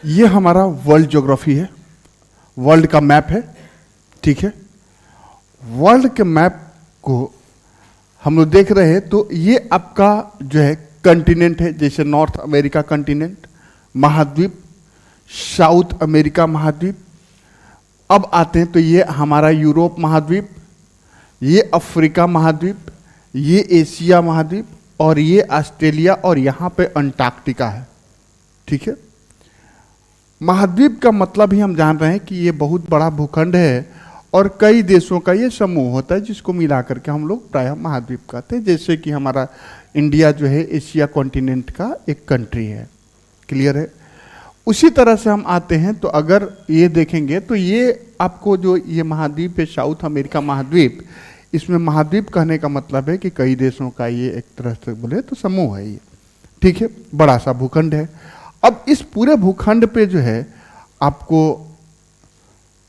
ये हमारा वर्ल्ड ज्योग्राफी है, वर्ल्ड का मैप है, ठीक है। वर्ल्ड के मैप को हम लोग देख रहे हैं तो ये आपका जो है कंटिनेंट है, जैसे नॉर्थ अमेरिका कंटिनेंट, महाद्वीप, साउथ अमेरिका महाद्वीप। अब आते हैं तो ये हमारा यूरोप महाद्वीप, ये अफ्रीका महाद्वीप, ये एशिया महाद्वीप, और ये ऑस्ट्रेलिया, और यहाँ पे अंटार्कटिका है, ठीक है। महाद्वीप का मतलब ही हम जान रहे हैं कि ये बहुत बड़ा भूखंड है और कई देशों का ये समूह होता है, जिसको मिला करके हम लोग प्रायः महाद्वीप कहते हैं। जैसे कि हमारा इंडिया जो है एशिया कॉन्टिनेंट का एक कंट्री है, क्लियर है। उसी तरह से हम आते हैं तो अगर ये देखेंगे तो ये आपको जो ये महाद्वीप है साउथ अमेरिका महाद्वीप, इसमें महाद्वीप कहने का मतलब है कि कई देशों का ये एक तरह से बोले तो समूह है ये, ठीक है। बड़ा सा भूखंड है। अब इस पूरे भूखंड पे जो है आपको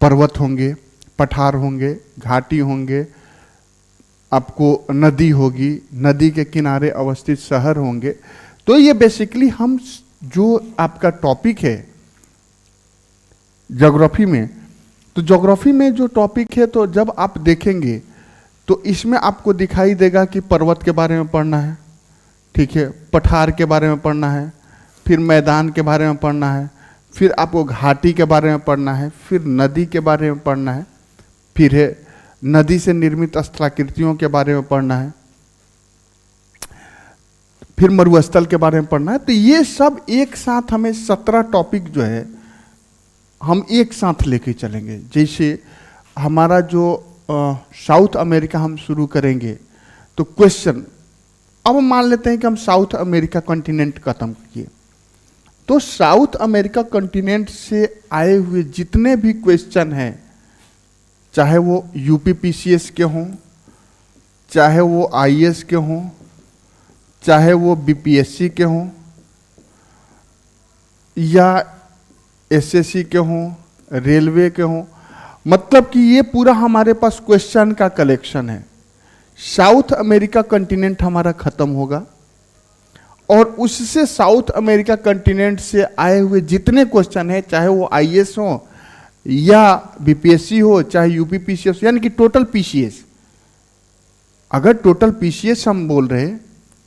पर्वत होंगे, पठार होंगे, घाटी होंगे, आपको नदी होगी, नदी के किनारे अवस्थित शहर होंगे। तो ये बेसिकली हम जो आपका टॉपिक है ज्योग्राफी में, तो ज्योग्राफी में जो टॉपिक है तो जब आप देखेंगे तो इसमें आपको दिखाई देगा कि पर्वत के बारे में पढ़ना है, ठीक है, पठार के बारे में पढ़ना है, फिर मैदान के बारे में पढ़ना है, फिर आपको घाटी के बारे में पढ़ना है, फिर नदी के बारे में पढ़ना है, फिर है नदी से निर्मित स्थलाकृतियों के बारे में पढ़ना है, फिर मरुस्थल के बारे में पढ़ना है। तो ये सब एक साथ हमें 17 टॉपिक जो है हम एक साथ लेके चलेंगे। जैसे हमारा जो साउथ अमेरिका हम शुरू करेंगे तो क्वेश्चन, अब मान लेते हैं कि हम साउथ अमेरिका कॉन्टिनेंट खत्म किए, तो साउथ अमेरिका कॉन्टिनेंट से आए हुए जितने भी क्वेश्चन हैं, चाहे वो यूपीपीसीएस के हों, चाहे वो आईएएस के हों, चाहे वो बीपीएससी के हों, या एसएससी के हों, रेलवे के हों, मतलब कि ये पूरा हमारे पास क्वेश्चन का कलेक्शन है। साउथ अमेरिका कॉन्टिनेंट हमारा खत्म होगा और उससे साउथ अमेरिका कॉन्टिनेंट से आए हुए जितने क्वेश्चन हैं, चाहे वो आईएएस हो या बीपीएससी हो, चाहे यूपीपीसीएस, यानी कि टोटल पीसीएस। अगर टोटल पीसीएस हम बोल रहे हैं,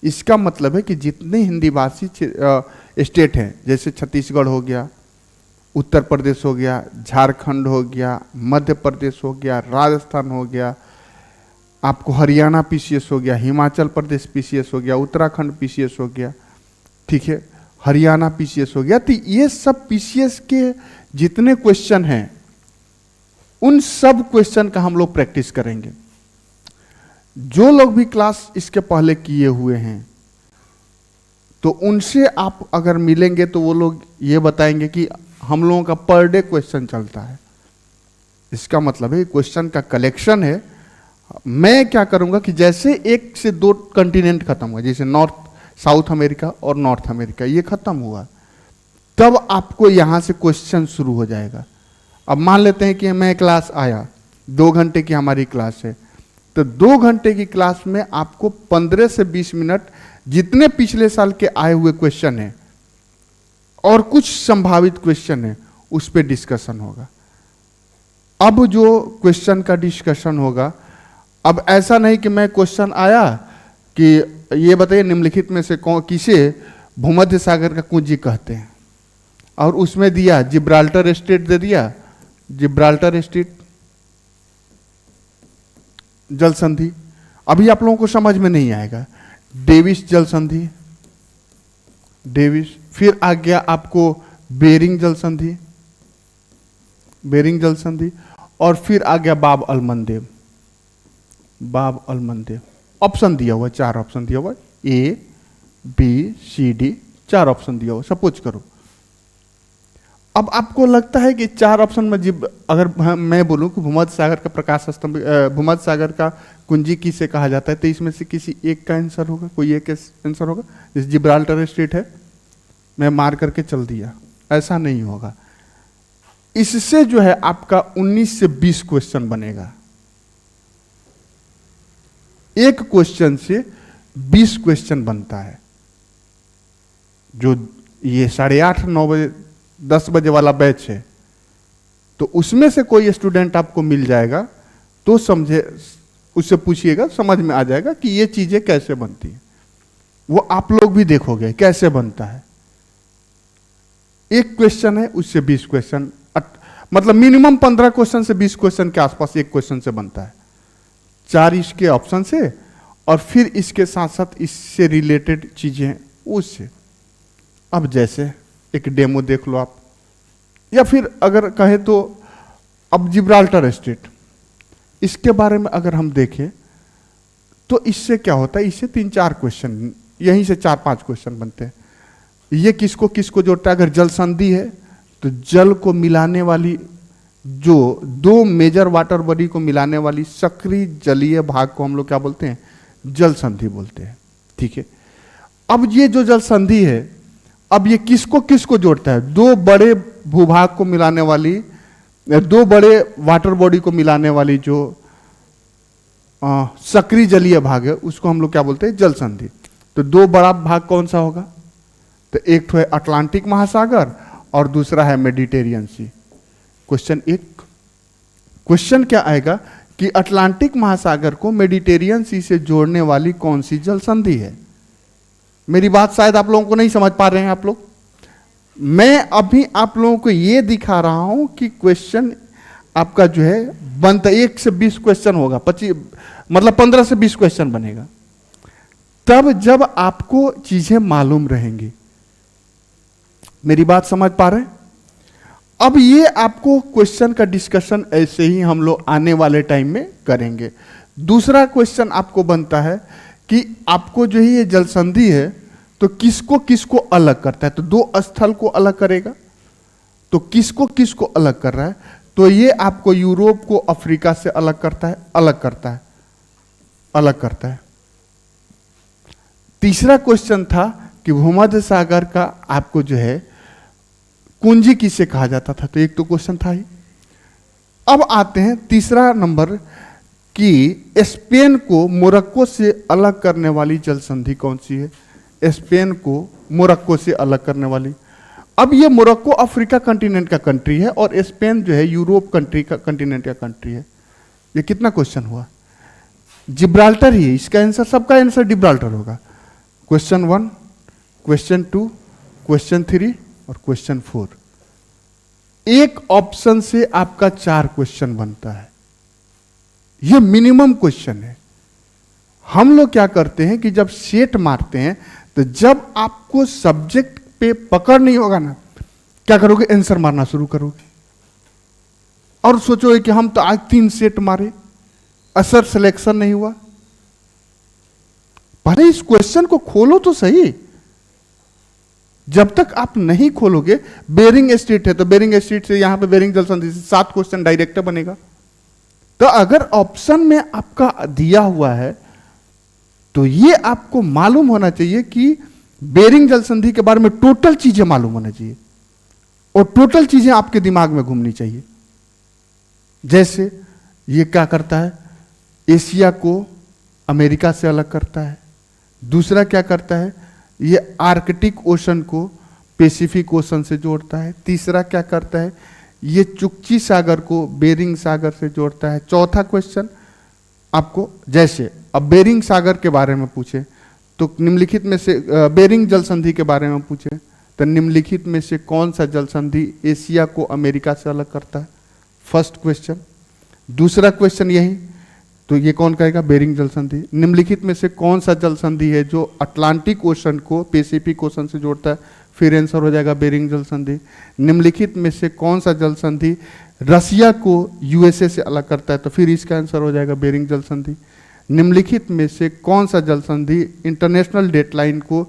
इसका मतलब है कि जितने हिंदी भाषी स्टेट हैं, जैसे छत्तीसगढ़ हो गया, उत्तर प्रदेश हो गया, झारखंड हो गया, मध्य प्रदेश हो गया, राजस्थान हो गया, आपको हरियाणा पीसीएस हो गया, हिमाचल प्रदेश पीसीएस हो गया, उत्तराखंड पीसीएस हो गया, ठीक है, हरियाणा पीसीएस हो गया। तो ये सब पीसीएस के जितने क्वेश्चन हैं, उन सब क्वेश्चन का हम लोग प्रैक्टिस करेंगे। जो लोग भी क्लास इसके पहले किए हुए हैं तो उनसे आप अगर मिलेंगे तो वो लोग ये बताएंगे कि हम लोगों का पर डे क्वेश्चन चलता है। इसका मतलब है क्वेश्चन का कलेक्शन है, मैं क्या करूंगा कि जैसे 1 से 2 कंटिनेंट खत्म हुआ, जैसे नॉर्थ साउथ अमेरिका और नॉर्थ अमेरिका ये खत्म हुआ, तब आपको यहां से क्वेश्चन शुरू हो जाएगा। अब मान लेते हैं कि मैं क्लास आया, 2 घंटे की हमारी क्लास है, तो 2 घंटे की क्लास में आपको 15 से 20 मिनट जितने पिछले साल के आए हुए क्वेश्चन हैं और कुछ संभावित क्वेश्चन है उस पर डिस्कशन होगा। अब जो क्वेश्चन का डिस्कशन होगा, अब ऐसा नहीं कि मैं क्वेश्चन आया कि ये बताइए निम्नलिखित में से किसे भूमध्य सागर का कुंजी कहते हैं, और उसमें दिया जिब्राल्टर स्ट्रेट दे दिया, जिब्राल्टर स्ट्रेट जल संधि, अभी आप लोगों को समझ में नहीं आएगा। डेविस जल संधि, डेविस, फिर आ गया आपको बेरिंग जल संधि, बेरिंग जल संधि, और फिर आ गया बाब अलमंदेव, बाब अलमंदेव। ऑप्शन दिया हुआ, 4 ऑप्शन दिया हुआ, A, B, C, D, 4 option दिया हुआ। सपोज करो अब आपको लगता है कि 4 ऑप्शन में अगर मैं बोलूं कि भूमध्य सागर का प्रकाश स्तंभ, भूमध्य सागर का कुंजी किसे कहा जाता है, तो इसमें से किसी एक का आंसर होगा, कोई एक आंसर होगा। जैसे जिब्राल्टर स्ट्रेट है, मैं मार करके चल दिया, ऐसा नहीं होगा। इससे जो है आपका 19 से 20 क्वेश्चन बनेगा, एक क्वेश्चन से 20 क्वेश्चन बनता है। जो ये 8:30 9 बजे 10 बजे वाला बैच है, तो उसमें से कोई स्टूडेंट आपको मिल जाएगा तो समझे, उससे पूछिएगा, समझ में आ जाएगा कि ये चीजें कैसे बनती हैं। वो आप लोग भी देखोगे कैसे बनता है। एक क्वेश्चन है, उससे 20 क्वेश्चन, मतलब मिनिमम 15 क्वेश्चन से 20 क्वेश्चन के आसपास एक क्वेश्चन से बनता है। 4 इसके ऑप्शन से, और फिर इसके साथ साथ इससे रिलेटेड चीजें उससे। अब जैसे एक डेमो देख लो आप, या फिर अगर कहे तो अब जिब्राल्टर स्ट्रेट, इसके बारे में अगर हम देखें तो इससे क्या होता है, इससे 3-4 क्वेश्चन, यहीं से 4-5 क्वेश्चन बनते हैं। ये किसको किसको जोड़ता है, अगर जल संधि है तो जल को मिलाने वाली, जो 2 मेजर वाटर बॉडी को मिलाने वाली सक्रिय जलीय भाग को हम लोग क्या बोलते हैं, जल संधि बोलते हैं। ठीक है, अब ये जो जल संधि है, अब ये किसको किसको जोड़ता है, 2 बड़े भूभाग को मिलाने वाली, 2 बड़े वाटर बॉडी को मिलाने वाली जो सक्रिय जलीय भाग है, उसको हम लोग क्या बोलते हैं, जल संधि। तो 2 बड़ा भाग कौन सा होगा, तो एक तो है अटलांटिक महासागर और दूसरा है मेडिटेरियन सी। क्वेश्चन 1, क्वेश्चन क्या आएगा कि अटलांटिक महासागर को मेडिटेरियन सी से जोड़ने वाली कौन सी जल संधि है। मेरी बात शायद आप लोगों को नहीं समझ पा रहे हैं आप लोग। मैं अभी आप लोगों को यह दिखा रहा हूं कि क्वेश्चन आपका जो है बनता 1 से 20 क्वेश्चन होगा, 25 मतलब 15 से 20 क्वेश्चन बनेगा, तब जब आपको चीजें मालूम रहेंगी। मेरी बात समझ पा रहे हैं। अब ये आपको क्वेश्चन का डिस्कशन ऐसे ही हम लोग आने वाले टाइम में करेंगे। दूसरा क्वेश्चन आपको बनता है कि आपको जो ये जल संधि है तो किसको किसको अलग करता है, तो 2 स्थल को अलग करेगा, तो किसको किसको अलग कर रहा है, तो ये आपको यूरोप को अफ्रीका से अलग करता है, अलग करता है, अलग करता है। तीसरा क्वेश्चन था कि भूमध्य सागर का आपको जो है कुंजी किसे कहा जाता था, तो एक तो क्वेश्चन था ही। अब आते हैं तीसरा नंबर कि स्पेन को मोरक्को से अलग करने वाली जल संधि कौन सी है, स्पेन को मोरक्को से अलग करने वाली। अब ये मोरक्को अफ्रीका कंटिनेंट का कंट्री है और स्पेन जो है यूरोप कंट्री का कंटिनेंट का कंट्री है। ये कितना क्वेश्चन हुआ, जिब्राल्टर ही है इसका आंसर, सबका आंसर जिब्राल्टर होगा। क्वेश्चन 1, क्वेश्चन 2, क्वेश्चन 3 और क्वेश्चन 4। एक ऑप्शन से आपका 4 क्वेश्चन बनता है। यह मिनिमम क्वेश्चन है। हम लोग क्या करते हैं कि जब सेट मारते हैं तो जब आपको सब्जेक्ट पे पकड़ नहीं होगा ना, क्या करोगे, आंसर मारना शुरू करोगे और सोचोगे कि हम तो आज 3 सेट मारे, असर सिलेक्शन नहीं हुआ। पहले इस क्वेश्चन को खोलो तो सही। जब तक आप नहीं खोलोगे, बेरिंग स्ट्रेट है तो बेरिंग स्ट्रेट से यहां पे बेरिंग जल संधि से 7 क्वेश्चन डायरेक्ट बनेगा। तो अगर ऑप्शन में आपका दिया हुआ है तो ये आपको मालूम होना चाहिए कि बेरिंग जल संधि के बारे में टोटल चीजें मालूम होना चाहिए और टोटल चीजें आपके दिमाग में घूमनी चाहिए। जैसे ये क्या करता है, एशिया को अमेरिका से अलग करता है। दूसरा क्या करता है, ये आर्कटिक ओशन को पैसिफिक ओशन से जोड़ता है। तीसरा क्या करता है, ये चुक्ची सागर को बेरिंग सागर से जोड़ता है। चौथा क्वेश्चन आपको, जैसे अब बेरिंग सागर के बारे में पूछे तो निम्नलिखित में से बेरिंग जल संधि के बारे में पूछे तो निम्नलिखित में से कौन सा जल संधि एशिया को अमेरिका से अलग करता है, फर्स्ट क्वेश्चन। दूसरा क्वेश्चन यही, तो ये कौन कहेगा, बेरिंग जल संधि। निम्नलिखित में से कौन सा जल संधि है जो अटलांटिक ओशन को पैसिफिक ओशन से जोड़ता है, फिर आंसर हो जाएगा बेरिंग जल संधि। निम्नलिखित में से कौन सा जल संधि रसिया को यूएसए से अलग करता है, तो फिर इसका आंसर हो जाएगा बेरिंग जल संधि। निम्नलिखित में से कौन सा जल संधि इंटरनेशनल डेटलाइन को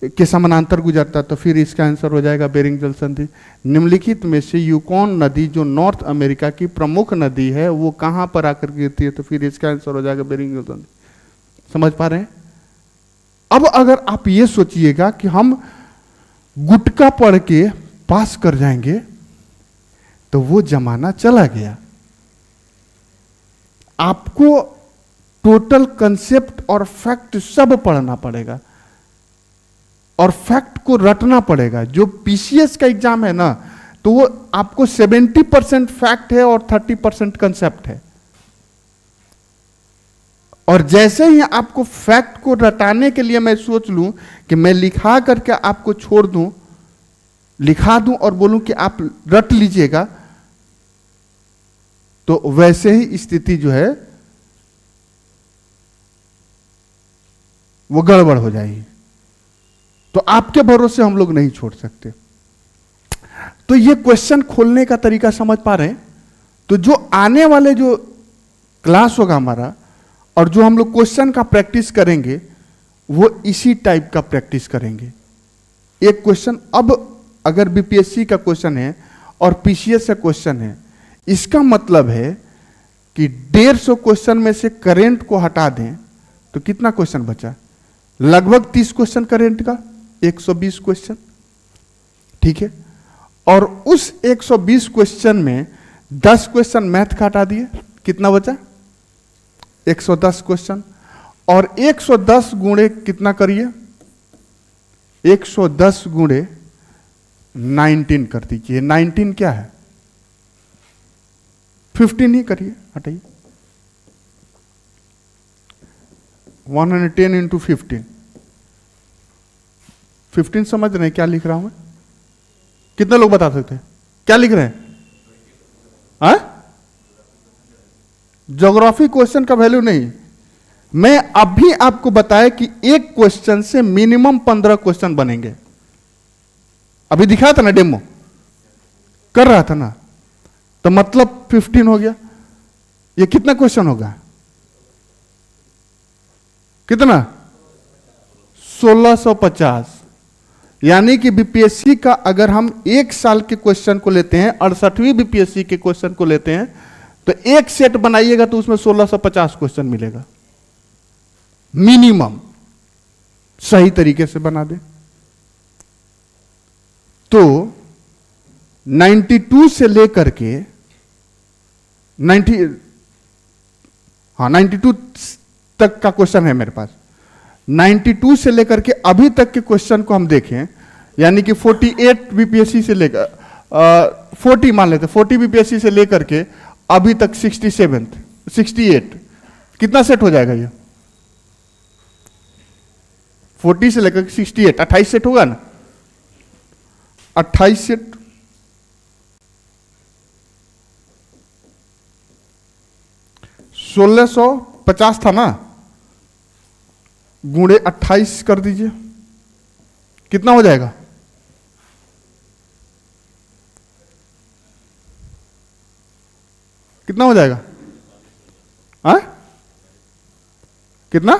के समानांतर गुजरता है, तो फिर इसका आंसर हो जाएगा बेरिंग जल संधि। निम्नलिखित में से यूकॉन नदी जो नॉर्थ अमेरिका की प्रमुख नदी है वो कहां पर आकर गिरती है, तो फिर इसका आंसर हो जाएगा बेरिंग जल संधि। समझ पा रहे हैं? अब अगर आप ये सोचिएगा कि हम गुटका पढ़ के पास कर जाएंगे तो वो जमाना चला गया। आपको टोटल कंसेप्ट और फैक्ट सब पढ़ना पड़ेगा और फैक्ट को रटना पड़ेगा। जो पीसीएस का एग्जाम है ना, तो वो आपको 70% फैक्ट है और 30% कंसेप्ट है। और जैसे ही आपको फैक्ट को रटाने के लिए मैं सोच लूं कि मैं लिखा करके आपको छोड़ दूं, लिखा दूं और बोलूं कि आप रट लीजिएगा, तो वैसे ही स्थिति जो है वो गड़बड़ हो जाएगी। तो आपके भरोसे हम लोग नहीं छोड़ सकते। तो ये क्वेश्चन खोलने का तरीका समझ पा रहे हैं? तो जो आने वाले जो क्लास होगा हमारा और जो हम लोग क्वेश्चन का प्रैक्टिस करेंगे वो इसी टाइप का प्रैक्टिस करेंगे। एक क्वेश्चन, अब अगर बीपीएससी का क्वेश्चन है और पीसीएस का क्वेश्चन है, इसका मतलब है कि 150 क्वेश्चन में से करंट को हटा दें तो कितना क्वेश्चन बचा? लगभग 30 क्वेश्चन करंट का, 120 क्वेश्चन। ठीक है, और उस 120 क्वेश्चन में 10 क्वेश्चन मैथ का हटा दिए, कितना बचा? 110 क्वेश्चन। और 110 गुणे कितना करिए? 110 गुणे 19 कर दीजिए। 19 क्या है? 15 ही करिए, हटाइए। 110 इंटू 15। 15 समझ रहे हैं क्या लिख रहा हूं मैं? कितने लोग बता सकते हैं क्या लिख रहे हैं? ज्योग्राफी क्वेश्चन का वैल्यू नहीं। मैं अभी आपको बताया कि एक क्वेश्चन से मिनिमम 15 क्वेश्चन बनेंगे। अभी दिखाया था ना, डेमो कर रहा था ना, तो मतलब 15 हो गया। ये कितना क्वेश्चन होगा? कितना? 1650। यानी कि बीपीएससी का अगर हम एक साल के क्वेश्चन को लेते हैं, 68वीं बीपीएससी के क्वेश्चन को लेते हैं, तो एक सेट बनाइएगा तो उसमें 1650 क्वेश्चन मिलेगा मिनिमम, सही तरीके से बना दे तो। 92 से लेकर के 92 तक का क्वेश्चन है मेरे पास। 92 से लेकर के अभी तक के क्वेश्चन को हम देखें, यानी कि 48 बीपीएससी से लेकर 40 मान लेते, 40 बीपीएससी से लेकर के अभी तक 68 कितना सेट हो जाएगा? ये 40 से लेकर 68 28 सेट होगा ना? 28 सेट 1650 था ना, गुणे 28 कर दीजिए, कितना हो जाएगा? कितना हो जाएगा? हाँ, कितना?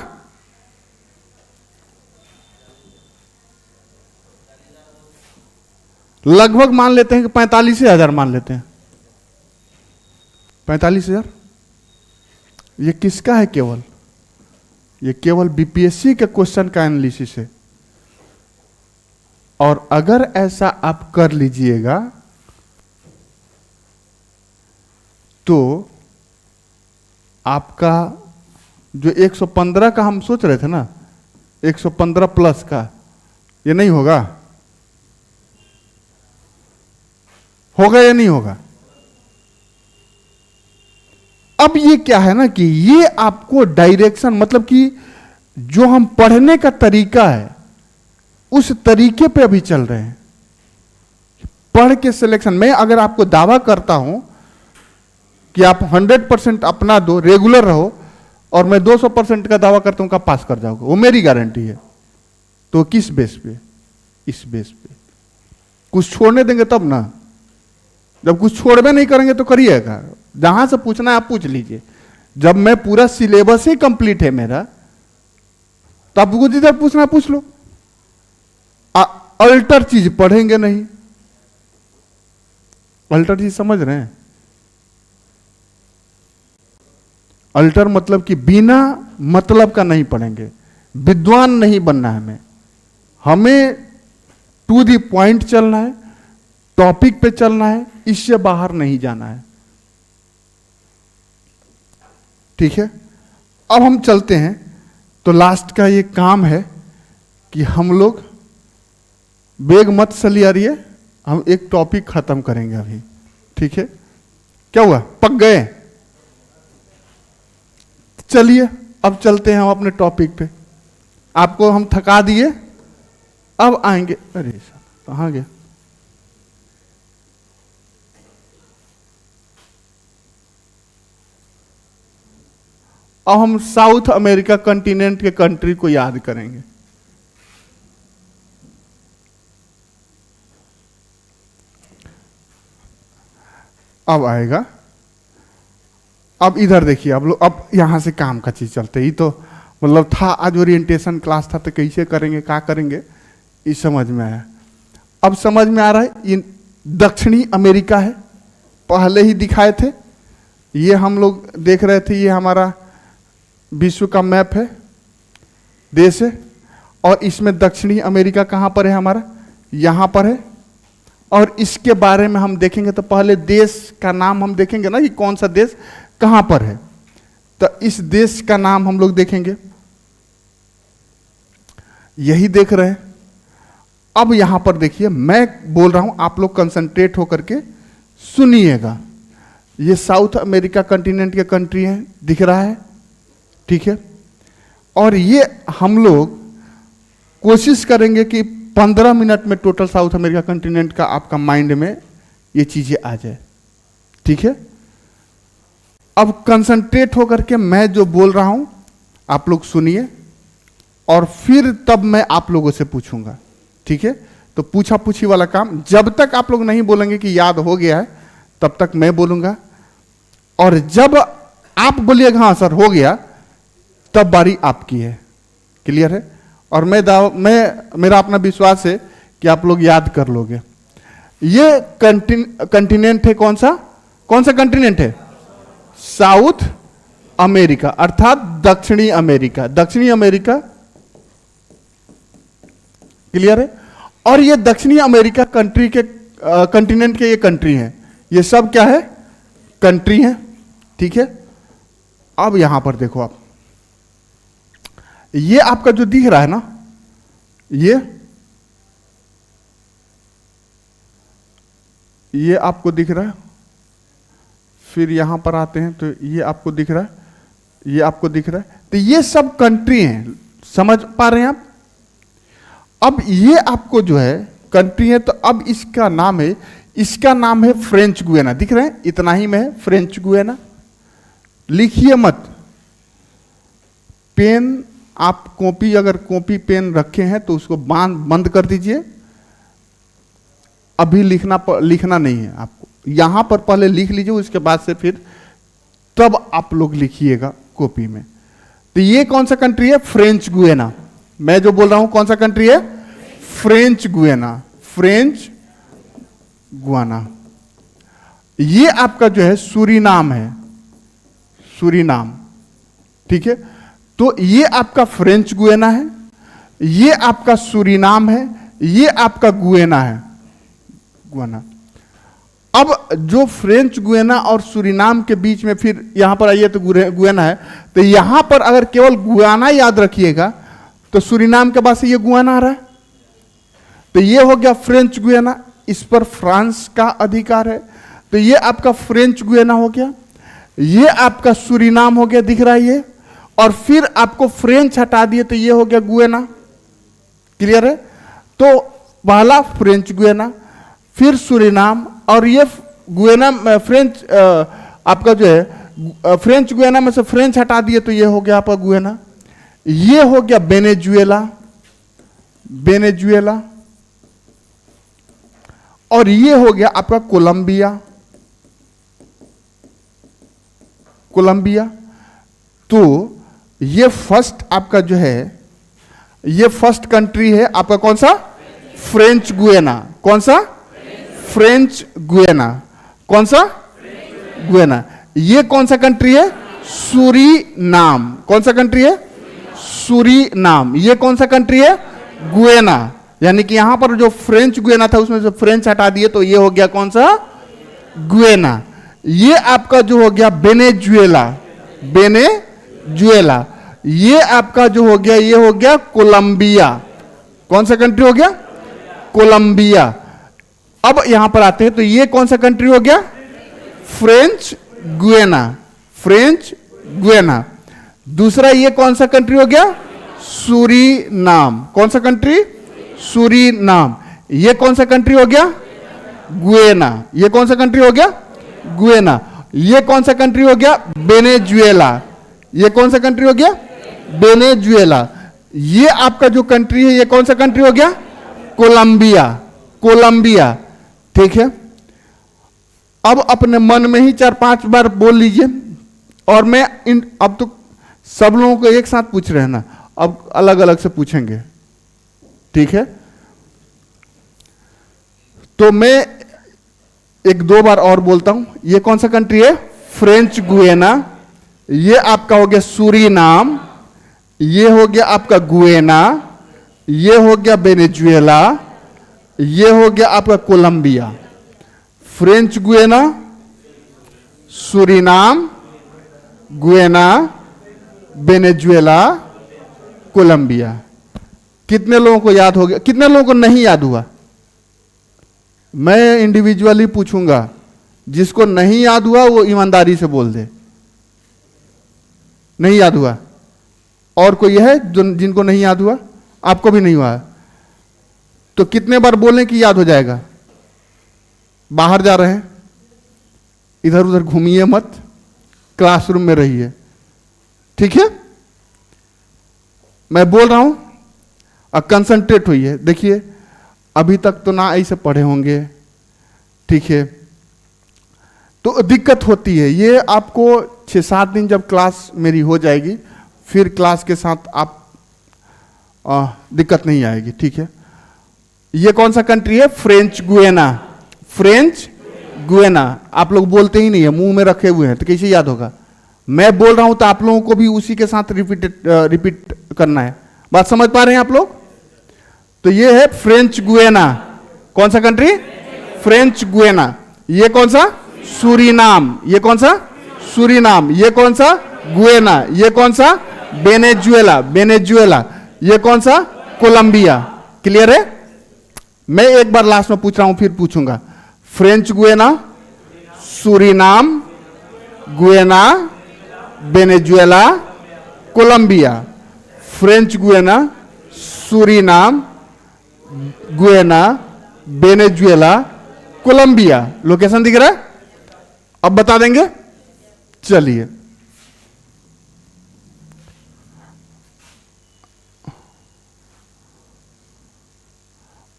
लगभग मान लेते हैं कि 45,000 मान लेते हैं। 45,000। ये किसका है? केवल ये केवल बीपीएससी के क्वेश्चन का एनालिसिस है। और अगर ऐसा आप कर लीजिएगा तो आपका जो 115 का हम सोच रहे थे ना, 115 प्लस का, ये नहीं होगा। होगा या नहीं होगा? अब ये क्या है ना कि ये आपको डायरेक्शन, मतलब कि जो हम पढ़ने का तरीका है उस तरीके पे अभी चल रहे हैं। पढ़ के सिलेक्शन में अगर आपको दावा करता हूं कि आप 100% अपना दो, रेगुलर रहो, और मैं 200% का दावा करता हूं कि आप पास कर जाओगे, वो मेरी गारंटी है। तो किस बेस पे? इस बेस पे। कुछ छोड़ने देंगे तब ना। जब कुछ छोड़वे नहीं करेंगे तो करिएगा। जहां से पूछना है आप पूछ लीजिए। जब मैं पूरा सिलेबस ही कंप्लीट है मेरा, तो आपको जिधर पूछना है पूछ लो। अल्टर चीज पढ़ेंगे नहीं। अल्टर चीज समझ रहे हैं? अल्टर मतलब कि बिना मतलब का नहीं पढ़ेंगे। विद्वान नहीं बनना है हमें। हमें टू द पॉइंट चलना है, टॉपिक पे चलना है, इससे बाहर नहीं जाना है। ठीक है, अब हम चलते हैं। तो लास्ट का ये काम है कि हम लोग बेग मत चलिए, हम एक टॉपिक खत्म करेंगे अभी। ठीक है, क्या हुआ? पक गए? चलिए अब चलते हैं हम अपने टॉपिक पे। आपको हम थका दिए, अब आएंगे। अरे कहाँ गया? अब हम साउथ अमेरिका कॉन्टिनेंट के कंट्री को याद करेंगे। अब आएगा। अब इधर देखिए, अब लोग, अब यहां से काम का चीज चलते ही तो मतलब था, आज ओरिएंटेशन क्लास था तो कैसे करेंगे, क्या करेंगे, इस समझ में आया। अब समझ में आ रहा है, ये दक्षिणी अमेरिका है, पहले ही दिखाए थे। ये हम लोग देख रहे थे, ये हमारा विश्व का मैप है, देश है, और इसमें दक्षिणी अमेरिका कहाँ पर है? हमारा यहाँ पर है। और इसके बारे में हम देखेंगे तो पहले देश का नाम हम देखेंगे ना कि कौन सा देश कहाँ पर है। तो इस देश का नाम हम लोग देखेंगे, यही देख रहे हैं। अब यहां पर देखिए, मैं बोल रहा हूं, आप लोग कंसंट्रेट होकर के सुनिएगा। ये साउथ अमेरिका कॉन्टिनेंट के कंट्री है, दिख रहा है? ठीक है, और ये हम लोग कोशिश करेंगे कि 15 मिनट में टोटल साउथ अमेरिका कॉन्टिनेंट का आपका माइंड में ये चीजें आ जाए। ठीक है, अब कंसंट्रेट होकर के मैं जो बोल रहा हूं आप लोग सुनिए, और फिर तब मैं आप लोगों से पूछूंगा। ठीक है, तो पूछा पूछी वाला काम, जब तक आप लोग नहीं बोलेंगे कि याद हो गया है तब तक मैं बोलूंगा, और जब आप बोलिएगा हाँ सर हो गया, तब बारी आपकी है। क्लियर है? और मैं मेरा अपना विश्वास है कि आप लोग याद कर लोगे। ये कंटिनेंट है, कौन सा कंटिनेंट है? साउथ अमेरिका, अर्थात दक्षिणी अमेरिका। दक्षिणी अमेरिका, क्लियर है? और ये दक्षिणी अमेरिका कंट्री के कंटिनेंट के ये कंट्री हैं। ये सब क्या है? कंट्री हैं। ठीक है, अब यहां पर देखो आप, ये आपका जो दिख रहा है ना, ये आपको दिख रहा है। फिर यहां पर आते हैं तो ये आपको दिख रहा है, ये आपको दिख रहा है। तो ये सब कंट्री हैं, समझ पा रहे हैं आप? अब ये आपको जो है कंट्री है, तो अब इसका नाम है फ्रेंच गुयाना। दिख रहे हैं? इतना ही में है, फ्रेंच गुयाना। लिखिए मत, पेन आप कॉपी, अगर कॉपी पेन रखे हैं तो उसको बंद कर दीजिए। अभी लिखना नहीं है आपको, यहां पर पहले लिख लीजिए, उसके बाद से फिर तब आप लोग लिखिएगा कॉपी में। तो ये कौन सा कंट्री है? French Guiana. मैं जो बोल रहा हूं कौन सा कंट्री है? French Guiana. French Guiana. ये आपका जो है सूरीनाम है, सूरीनाम, ठीक है। तो ये आपका फ्रेंच गुयाना है, ये आपका सूरीनाम है, ये आपका गुयाना है, गुयाना। अब जो फ्रेंच गुयाना और सूरीनाम के बीच में फिर यहां पर आइए तो गुयाना है, तो यहां पर अगर केवल गुयाना याद रखिएगा तो सूरीनाम के बाद से ये गुयाना आ रहा है, तो ये हो गया फ्रेंच गुयाना, इस पर फ्रांस का अधिकार है, तो ये आपका फ्रेंच गुयाना हो गया, ये आपका सूरीनाम हो गया, दिख रहा है ये, और फिर आपको फ्रेंच हटा दिए तो ये हो गया गुयाना, क्लियर है। तो पहला फ्रेंच गुयाना, फिर सूरीनाम, और ये गुयाना फ्रेंच आपका जो है फ्रेंच गुयाना में से फ्रेंच हटा दिए तो ये हो गया आपका गुयाना, ये हो गया वेनेजुएला, वेनेजुएला, और ये हो गया आपका कोलंबिया, कोलंबिया। तो ये फर्स्ट आपका जो है, ये फर्स्ट कंट्री है आपका कौन सा, फ्रेंच गुयाना, कौन सा, फ्रेंच गुयाना, कौन सा, गुयाना। ये कौन सा कंट्री है, सूरीनाम, कौन सा कंट्री है, सूरीनाम। ये कौन सा कंट्री है, गुयाना, यानी कि यहां पर जो फ्रेंच गुयाना था उसमें से फ्रेंच हटा दिए तो ये हो गया कौन सा, गुयाना। ये आपका जो हो गया वेनेजुएला, वेनेजुएला। ये आपका जो हो गया, ये हो गया कोलंबिया, कौन सा कंट्री हो गया, कोलंबिया। अब यहां पर आते हैं तो ये कौन सा कंट्री हो गया, फ्रेंच गुयाना, फ्रेंच गुयाना। दूसरा ये कौन सा कंट्री हो गया, सूरीनाम, कौन सा कंट्री, सूरीनाम। ये कौन सा कंट्री हो गया, गुयाना। ये कौन सा कंट्री हो गया, गुयाना। ये कौन सा कंट्री हो गया, वेनेजुएला। ये कौन सा कंट्री हो गया, वेनेजुएला। ये आपका जो कंट्री है ये कौन सा कंट्री हो गया, कोलंबिया, कोलंबिया, ठीक है। अब अपने मन में ही 4-5 बार बोल लीजिए, और मैं अब तो सब लोगों को एक साथ पूछ रहे हैं ना, अब अलग अलग से पूछेंगे, ठीक है। तो मैं 1-2 बार और बोलता हूं। ये कौन सा कंट्री है, फ्रेंच गुयाना। ये आपका हो गया सूरीनाम, ये हो गया आपका गुयाना, ये हो गया वेनेजुएला, ये हो गया आपका Colombia. French Guiana, Suriname, Guyana, Venezuela, Colombia. कितने लोगों को याद हो गया, कितने लोगों को नहीं याद हुआ? मैं इंडिविजुअली पूछूंगा, जिसको नहीं याद हुआ वो ईमानदारी से बोल दे। नहीं याद हुआ? और कोई है जिनको नहीं याद हुआ? आपको भी नहीं हुआ? तो कितने बार बोलें कि याद हो जाएगा? बाहर जा रहे हैं, इधर उधर घूमिए मत, क्लासरूम में रहिए, ठीक है। मैं बोल रहा हूं और कंसंट्रेट होइए। देखिए अभी तक तो ना ऐसे पढ़े होंगे, ठीक है, तो दिक्कत होती है। ये आपको 6-7 दिन जब क्लास मेरी हो जाएगी फिर क्लास के साथ आप दिक्कत नहीं आएगी, ठीक है। ये कौन सा कंट्री है, फ्रेंच गुयाना, फ्रेंच गुयाना। आप लोग बोलते ही नहीं है, मुंह में रखे हुए हैं, तो कैसे याद होगा? मैं बोल रहा हूं तो आप लोगों को भी उसी के साथ रिपीट करना है। बात समझ पा रहे हैं आप लोग? तो ये है फ्रेंच गुयाना। कौन सा कंट्री, फ्रेंच गुयाना। ये कौन सा, सूरीनाम। ये कौन सा, सूरीनाम। ये कौन सा, गुयाना। ये कौन सा, वेनेजुएला, वेनेजुएला। ये कौन सा, कोलंबिया। क्लियर है? मैं एक बार लास्ट में पूछ रहा हूं, फिर पूछूंगा। French Guiana, Suriname, Guyana, Venezuela, Colombia. French Guiana, Suriname, Guyana, Venezuela, Colombia. Location दिख रहा है? अब बता देंगे? चलिए,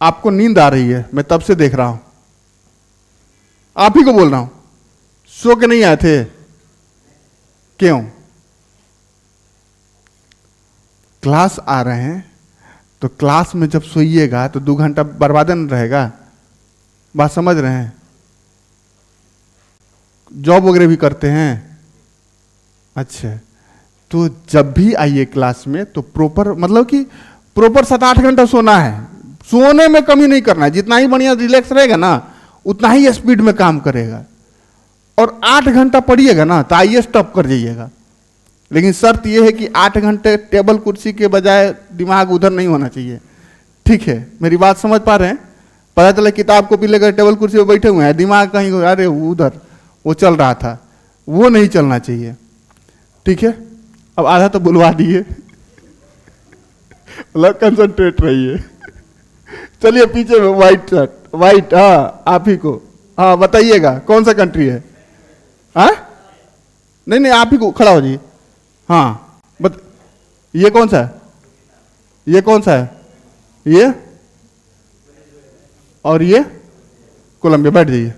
आपको नींद आ रही है, मैं तब से देख रहा हूं, आप ही को बोल रहा हूं। सो के नहीं आए थे? क्यों? क्लास आ रहे हैं तो क्लास में जब सोइएगा तो 2 घंटा बर्बाद न रहेगा। बात समझ रहे हैं? जॉब वगैरह भी करते हैं? अच्छा, तो जब भी आइए क्लास में तो प्रॉपर, मतलब कि प्रॉपर 7-8 घंटा सोना है। सोने में कमी नहीं करना है। जितना ही बढ़िया रिलैक्स रहेगा ना, उतना ही स्पीड में काम करेगा। और 8 घंटा पढ़िएगा ना तो आईएएस टॉप कर जाइएगा। लेकिन शर्त यह है कि 8 घंटे टेबल कुर्सी के बजाय दिमाग उधर नहीं होना चाहिए। ठीक है, मेरी बात समझ पा रहे हैं? पता चला किताब कॉपी लेकर टेबल कुर्सी पे बैठे हुए हैं, दिमाग कहीं अरे उधर वो चल रहा था, वो नहीं चलना चाहिए। ठीक है, अब आधा तो बुलवा दिए, मतलब कंसंट्रेट रहिए। चलिए पीछे में व्हाइट शर्ट, व्हाइट, हाँ आप ही को, हाँ बताइएगा कौन सा कंट्री है? हाँ नहीं नहीं, आप ही को खड़ा हो जाइए। हाँ ये कौन सा है? ये कौन सा है? ये और ये कोलंबिया। बैठ जाइए।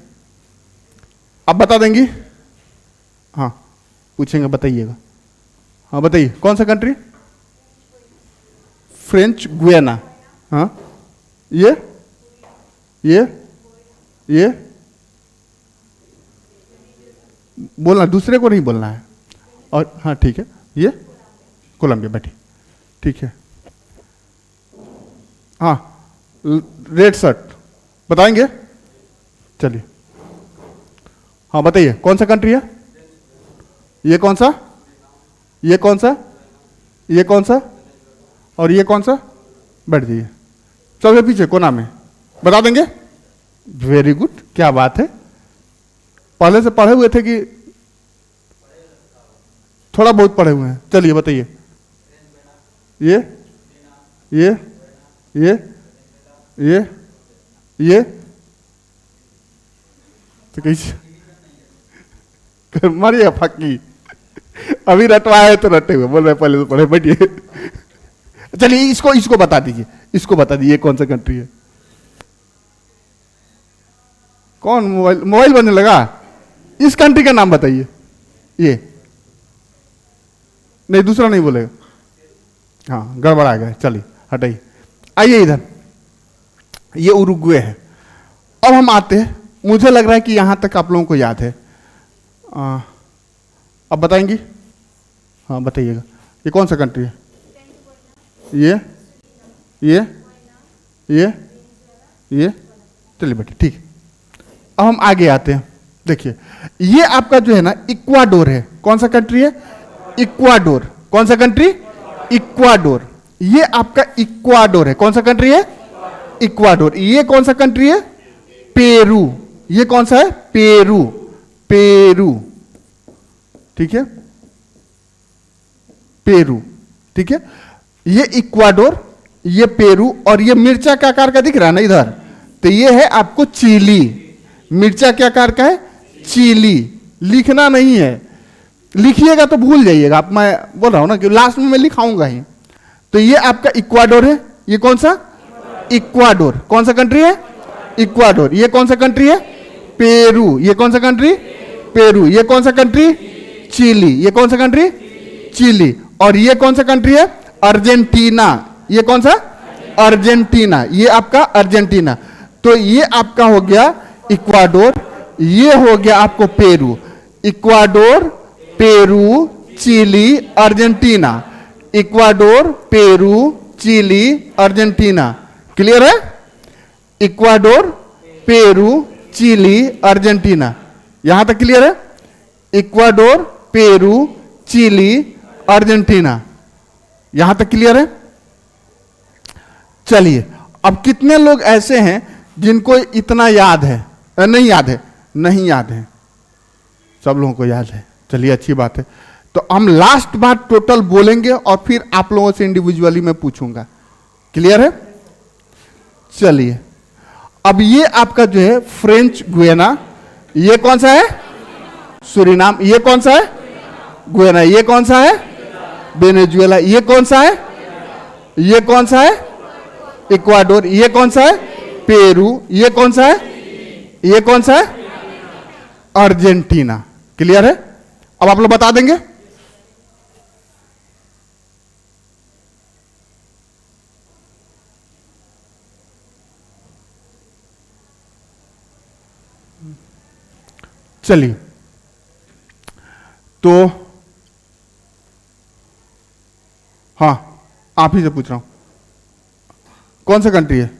आप बता देंगी? हाँ पूछेंगे, बताइएगा। हाँ बताइए कौन सा कंट्री? French Guiana. हाँ ये बोलना, दूसरे को नहीं बोलना है। और हाँ ठीक है, ये कोलंबिया। बैठी, ठीक है। हाँ रेड शर्ट बताएंगे? चलिए, हाँ बताइए कौन सा कंट्री है? ये कौन सा? ये कौन सा? ये कौन सा? और ये कौन सा? बैठ जाइए। सबसे पीछे कोना में, बता देंगे? वेरी गुड, क्या बात है। पहले से पढ़े हुए थे कि थोड़ा बहुत पढ़े हुए हैं? चलिए बताइए। ये तो कैसे मारिए फाकी? अभी रटवाए तो रटे हुए बोल रहे, पहले तो पढ़े। बैठिए। चलिए इसको बता दीजिए, इसको बता दीजिए कौन सा कंट्री है? कौन मोबाइल बनने लगा? इस कंट्री का नाम बताइए। ये नहीं, दूसरा नहीं बोलेगा। हाँ गड़बड़ा गया, चलिए हटाइए। आइए इधर, ये उरुग्वे है। अब हम आते हैं, मुझे लग रहा है कि यहां तक आप लोगों को याद है। अब बताएंगी? हाँ बताइएगा, ये कौन सा कंट्री है? ये चलिए बेटे, ठीक है। अब हम आगे आते हैं। देखिए ये आपका जो है ना इक्वाडोर है। कौन सा कंट्री है? इक्वाडोर। कौन सा कंट्री? इक्वाडोर। ये आपका इक्वाडोर है। कौन सा कंट्री है? इक्वाडोर। ये कौन सा कंट्री है? पेरू। ये कौन सा है? पेरू। पेरू, ठीक है, पेरू, ठीक है। ये इक्वाडोर, ये पेरू, और ये मिर्चा के आकार का दिख रहा है ना इधर, तो ये है आपको चिली। मिर्चा के आकार का है, चिली। लिखना नहीं है, लिखिएगा तो भूल जाइएगा आप। मैं बोल रहा हूं ना कि लास्ट में मैं लिखाऊंगा ही। तो ये आपका इक्वाडोर है। ये कौन सा? इक्वाडोर। कौन सा कंट्री है? इक्वाडोर। ये कौन सा कंट्री है? पेरू। ये कौन सा कंट्री? पेरू। ये कौन सा कंट्री? चिली। ये कौन सा कंट्री? चिली। और ये कौन सा कंट्री है? अर्जेंटीना। ये कौन सा? अर्जेंटीना। ये आपका अर्जेंटीना। तो ये आपका हो गया इक्वाडोर, ये हो गया आपको Peru. Ecuador, Peru, Chile, Argentina. Ecuador, Peru, Chile, Argentina. Clear है? Ecuador, Peru, Chile, Argentina. यहां तक क्लियर है? Ecuador, Peru, Chile, Argentina. यहां तक क्लियर है? चलिए, अब कितने लोग ऐसे हैं जिनको इतना याद है? नहीं याद है? नहीं याद है, सब लोगों को याद है। चलिए अच्छी बात है। तो हम लास्ट बार टोटल बोलेंगे और फिर आप लोगों से इंडिविजुअली मैं पूछूंगा। क्लियर है? चलिए, अब ये आपका जो है फ्रेंच गुयाना, ये कौन सा है? सूरीनाम। ये कौन सा है? गुयाना। ये कौन सा है? वेनेजुएला। ये कौन सा है? ये कौन सा है? इक्वाडोर। ये कौन सा है? पेरू। ये कौन सा है? ये कौन सा है? अर्जेंटीना। क्लियर है? अब आप लोग बता देंगे? चलिए तो हाँ, आप ही से पूछ रहा हूं, कौन सा कंट्री है?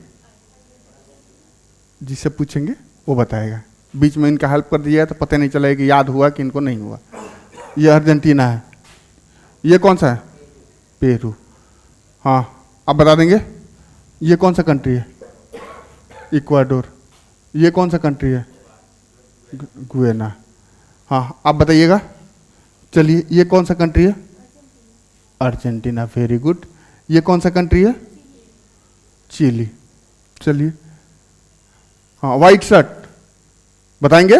जिससे पूछेंगे वो बताएगा। बीच में इनका हेल्प कर दिया तो पता नहीं चलेगा कि याद हुआ कि इनको नहीं हुआ। ये अर्जेंटीना है। ये कौन सा है? पेरू। हाँ, आप बता देंगे? ये कौन सा कंट्री है? इक्वाडोर। ये कौन सा कंट्री है? गुयाना। हाँ, आप बताइएगा। चलिए, ये कौन सा कंट्री है? अर्जेंटीना। Very good. ये कौन सा कंट्री है? चिली। चलिए, हाँ, व्हाइट शर्ट बताएंगे?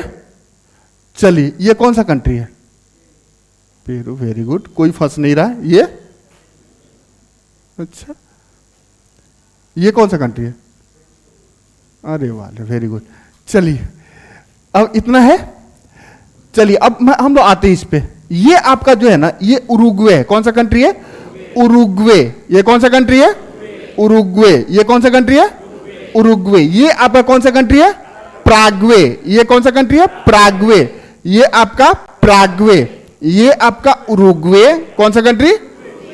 चलिए, ये कौन सा कंट्री है? पेरू। वेरी गुड, कोई फंस नहीं रहा है। ये अच्छा, ये कौन सा कंट्री है? अरे वाह, वेरी गुड। चलिए, अब इतना है। चलिए, अब हम लोग आते हैं इस पे। ये आपका जो है ना, ये उरुग्वे है। कौन सा कंट्री है? उरुग्वे। ये कौन सा कंट्री है? उरुग्वे। ये कौन सा कंट्री है? उरुग्वे। ये आपका कौन सा कंट्री है? प्रागवे। ये कौन सा कंट्री है? प्रागवे। ये आपका प्रागवे। ये आपका उरुग्वे। कौन सा कंट्री?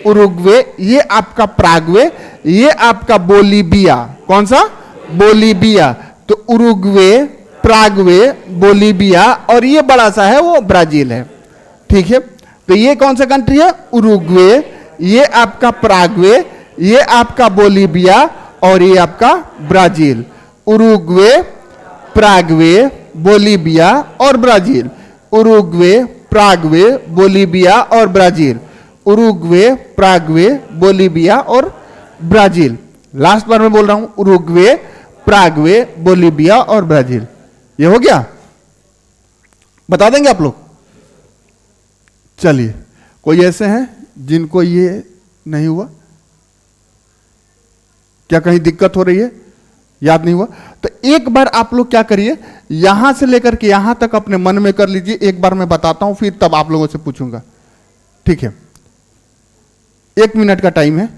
उरुग्वे। ये आपका प्रागवे। ये आपका बोलीविया। कौन सा? बोलीविया। तो उरुग्वे, प्रागवे, बोलीविया, और ये बड़ा सा है वो ब्राजील है। ठीक है, तो ये कौन सा कंट्री है? उरुग्वे। ये आपका प्रागवे, ये आपका बोलीविया, और ये आपका ब्राजील। उरुग्वे, प्रागवे, बोलीविया और ब्राजील। उरुग्वे, प्रागवे, बोलीविया और ब्राजील। उरुग्वे, प्रागवे, बोलीविया और ब्राजील। लास्ट बार मैं बोल रहा हूं, उरुग्वे, प्रागवे, बोलीविया और ब्राजील। ये हो गया? बता देंगे आप लोग? चलिए, कोई ऐसे हैं जिनको ये नहीं हुआ? क्या कहीं दिक्कत हो रही है? याद नहीं हुआ? तो एक बार आप लोग क्या करिए, यहां से लेकर के यहां तक अपने मन में कर लीजिए। एक बार मैं बताता हूं, फिर तब आप लोगों से पूछूंगा। ठीक है, 1 मिनट का टाइम है।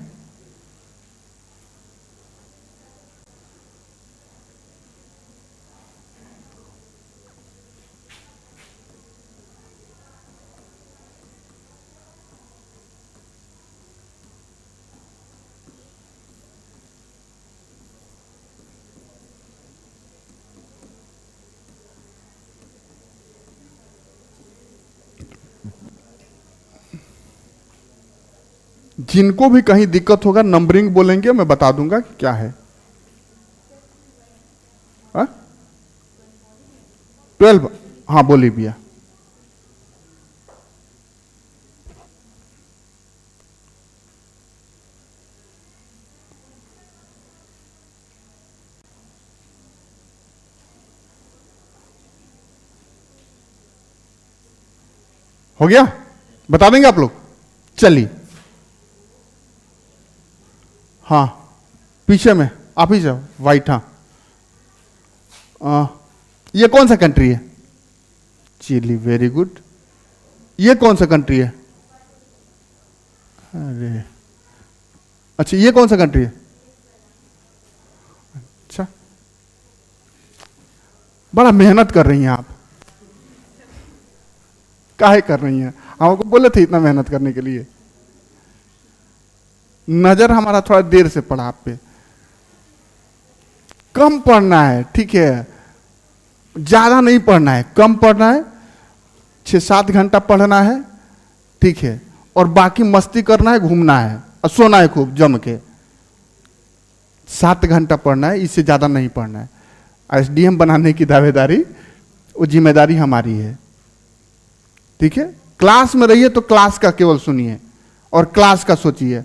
जिनको भी कहीं दिक्कत होगा नंबरिंग बोलेंगे, मैं बता दूंगा कि क्या है। 12। हाँ, बोलीविया। हो गया? बता देंगे आप लोग? चलिए, हाँ, पीछे में आप ही जाओ, वाइट। हाँ, ये कौन सा कंट्री है? चिली। Very good. ये कौन सा कंट्री है? अरे अच्छा, ये कौन सा कंट्री है? अच्छा, बड़ा मेहनत कर रही हैं आप। काहे कर रही हैं? हमको बोले थे इतना मेहनत करने के लिए। नजर हमारा थोड़ा देर से पड़ा आप पे। कम पढ़ना है, ठीक है? ज्यादा नहीं पढ़ना है, कम पढ़ना है। 6-7 घंटा पढ़ना है, ठीक है? और बाकी मस्ती करना है, घूमना है और सोना है खूब जम के। 7 घंटा पढ़ना है, इससे ज्यादा नहीं पढ़ना है। एसडीएम बनाने की दावेदारी, वो जिम्मेदारी हमारी है। ठीक है? क्लास में रहिए तो क्लास का केवल सुनिए और क्लास का सोचिए।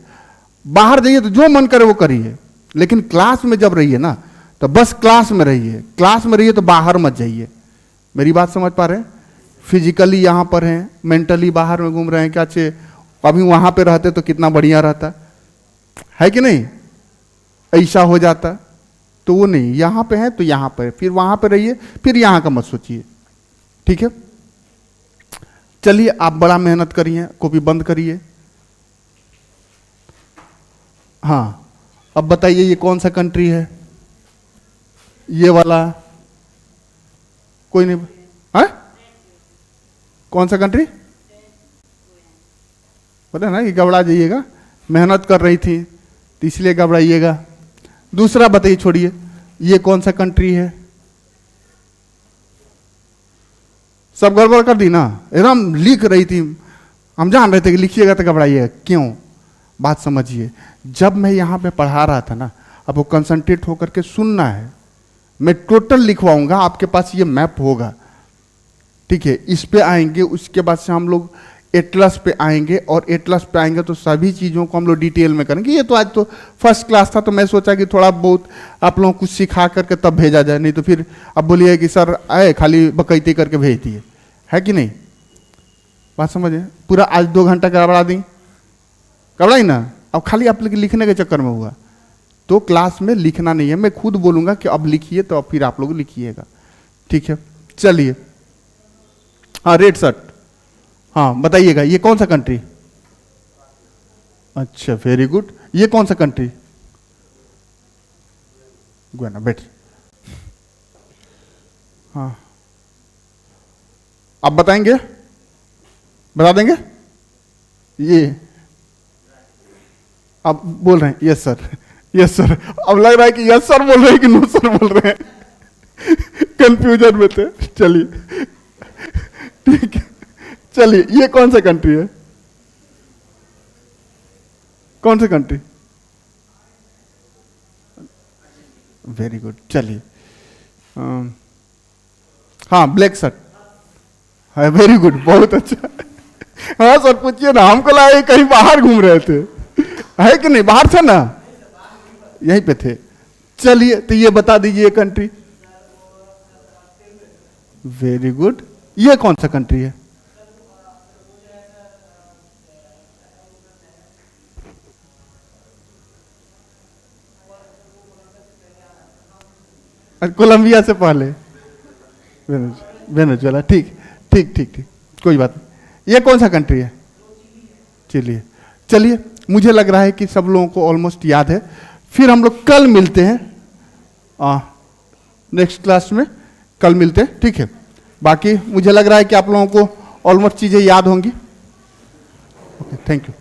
बाहर जाइए तो जो मन करे वो करिए, लेकिन क्लास में जब रहिए ना, तो बस क्लास में रहिए। क्लास में रहिए तो बाहर मत जाइए। मेरी बात समझ पा रहे हैं? फिजिकली यहां पर हैं, मेंटली बाहर में घूम रहे हैं, क्या चाहिए? अभी वहां पे रहते तो कितना बढ़िया रहता है कि नहीं? ऐसा हो जाता। तो वो नहीं, यहां पे है तो यहां पर, फिर वहां पे रहिए, फिर यहां का मत सोचिए। ठीक है? चलिए, आप बड़ा मेहनत करिए, कॉपी बंद करिए। हाँ, अब बताइए ये कौन सा कंट्री है? ये वाला कोई नहीं? हाँ, कौन सा कंट्री? बोले ना कि घबरा जाइएगा, मेहनत कर रही थी तो इसलिए घबराइएगा। दूसरा बताइए, छोड़िए, ये कौन सा कंट्री है? सब गड़बड़ कर दी ना, एकदम लिख रही थी, हम जान रहे थे कि लिखिएगा तो घबराइएगा। क्यों? बात समझिए, जब मैं यहाँ पे पढ़ा रहा था ना, अब वो कंसंट्रेट होकर के सुनना है। मैं टोटल लिखवाऊंगा, आपके पास ये मैप होगा, ठीक है? इस पे आएंगे, उसके बाद से हम लोग एटलस पे आएंगे, और एटलस पे आएंगे तो सभी चीज़ों को हम लोग डिटेल में करेंगे। ये तो आज तो फर्स्ट क्लास था, तो मैं सोचा कि थोड़ा बहुत आप लोगों को कुछ सिखा करके तब भेजा जाए, नहीं तो फिर अब बोलिए कि सर आए खाली बकैती करके भेज दिए, है कि नहीं? बात समझे? पूरा आज 2 घंटा गड़बड़ा दी, गड़बड़ाई ना। अब खाली आप लोग लिखने के चक्कर में हुआ, तो क्लास में लिखना नहीं है, मैं खुद बोलूँगा कि अब लिखिए, तो अब फिर आप लोग लिखिएगा, ठीक है? चलिए, हाँ, रेड शर्ट, हाँ बताइएगा, ये कौन सा कंट्री? अच्छा, वेरी गुड। ये कौन सा कंट्री? गुयाना, बैठ। हाँ, आप बताएंगे, बता देंगे? ये आप बोल रहे हैं यस सर, यस सर। अब लग रहा है कि यस सर बोल रहे हैं कि नो सर बोल रहे हैं, कंफ्यूजन में थे। चलिए ठीक है, चलिए, ये कौन सा कंट्री है? कौन सा कंट्री? Very good. चलिए, हाँ, ब्लैक शर्ट है, वेरी गुड, बहुत अच्छा। हाँ सर, पूछिए ना, हमको लगा कहीं बाहर घूम रहे थे, है कि नहीं? बाहर थे ना, यहीं पे थे। चलिए, तो ये बता दीजिए कंट्री। Very good. ये कौन सा कंट्री है? कोलंबिया से पहले वेनेजुएला। ठीक ठीक ठीक ठीक, कोई बात नहीं। ये कौन सा कंट्री है? चिली है। चलिए, मुझे लग रहा है कि सब लोगों को ऑलमोस्ट याद है। फिर हम लोग कल मिलते हैं, नेक्स्ट क्लास में कल मिलते हैं, ठीक है? बाकी मुझे लग रहा है कि आप लोगों को ऑलमोस्ट चीज़ें याद होंगी। Okay, thank you.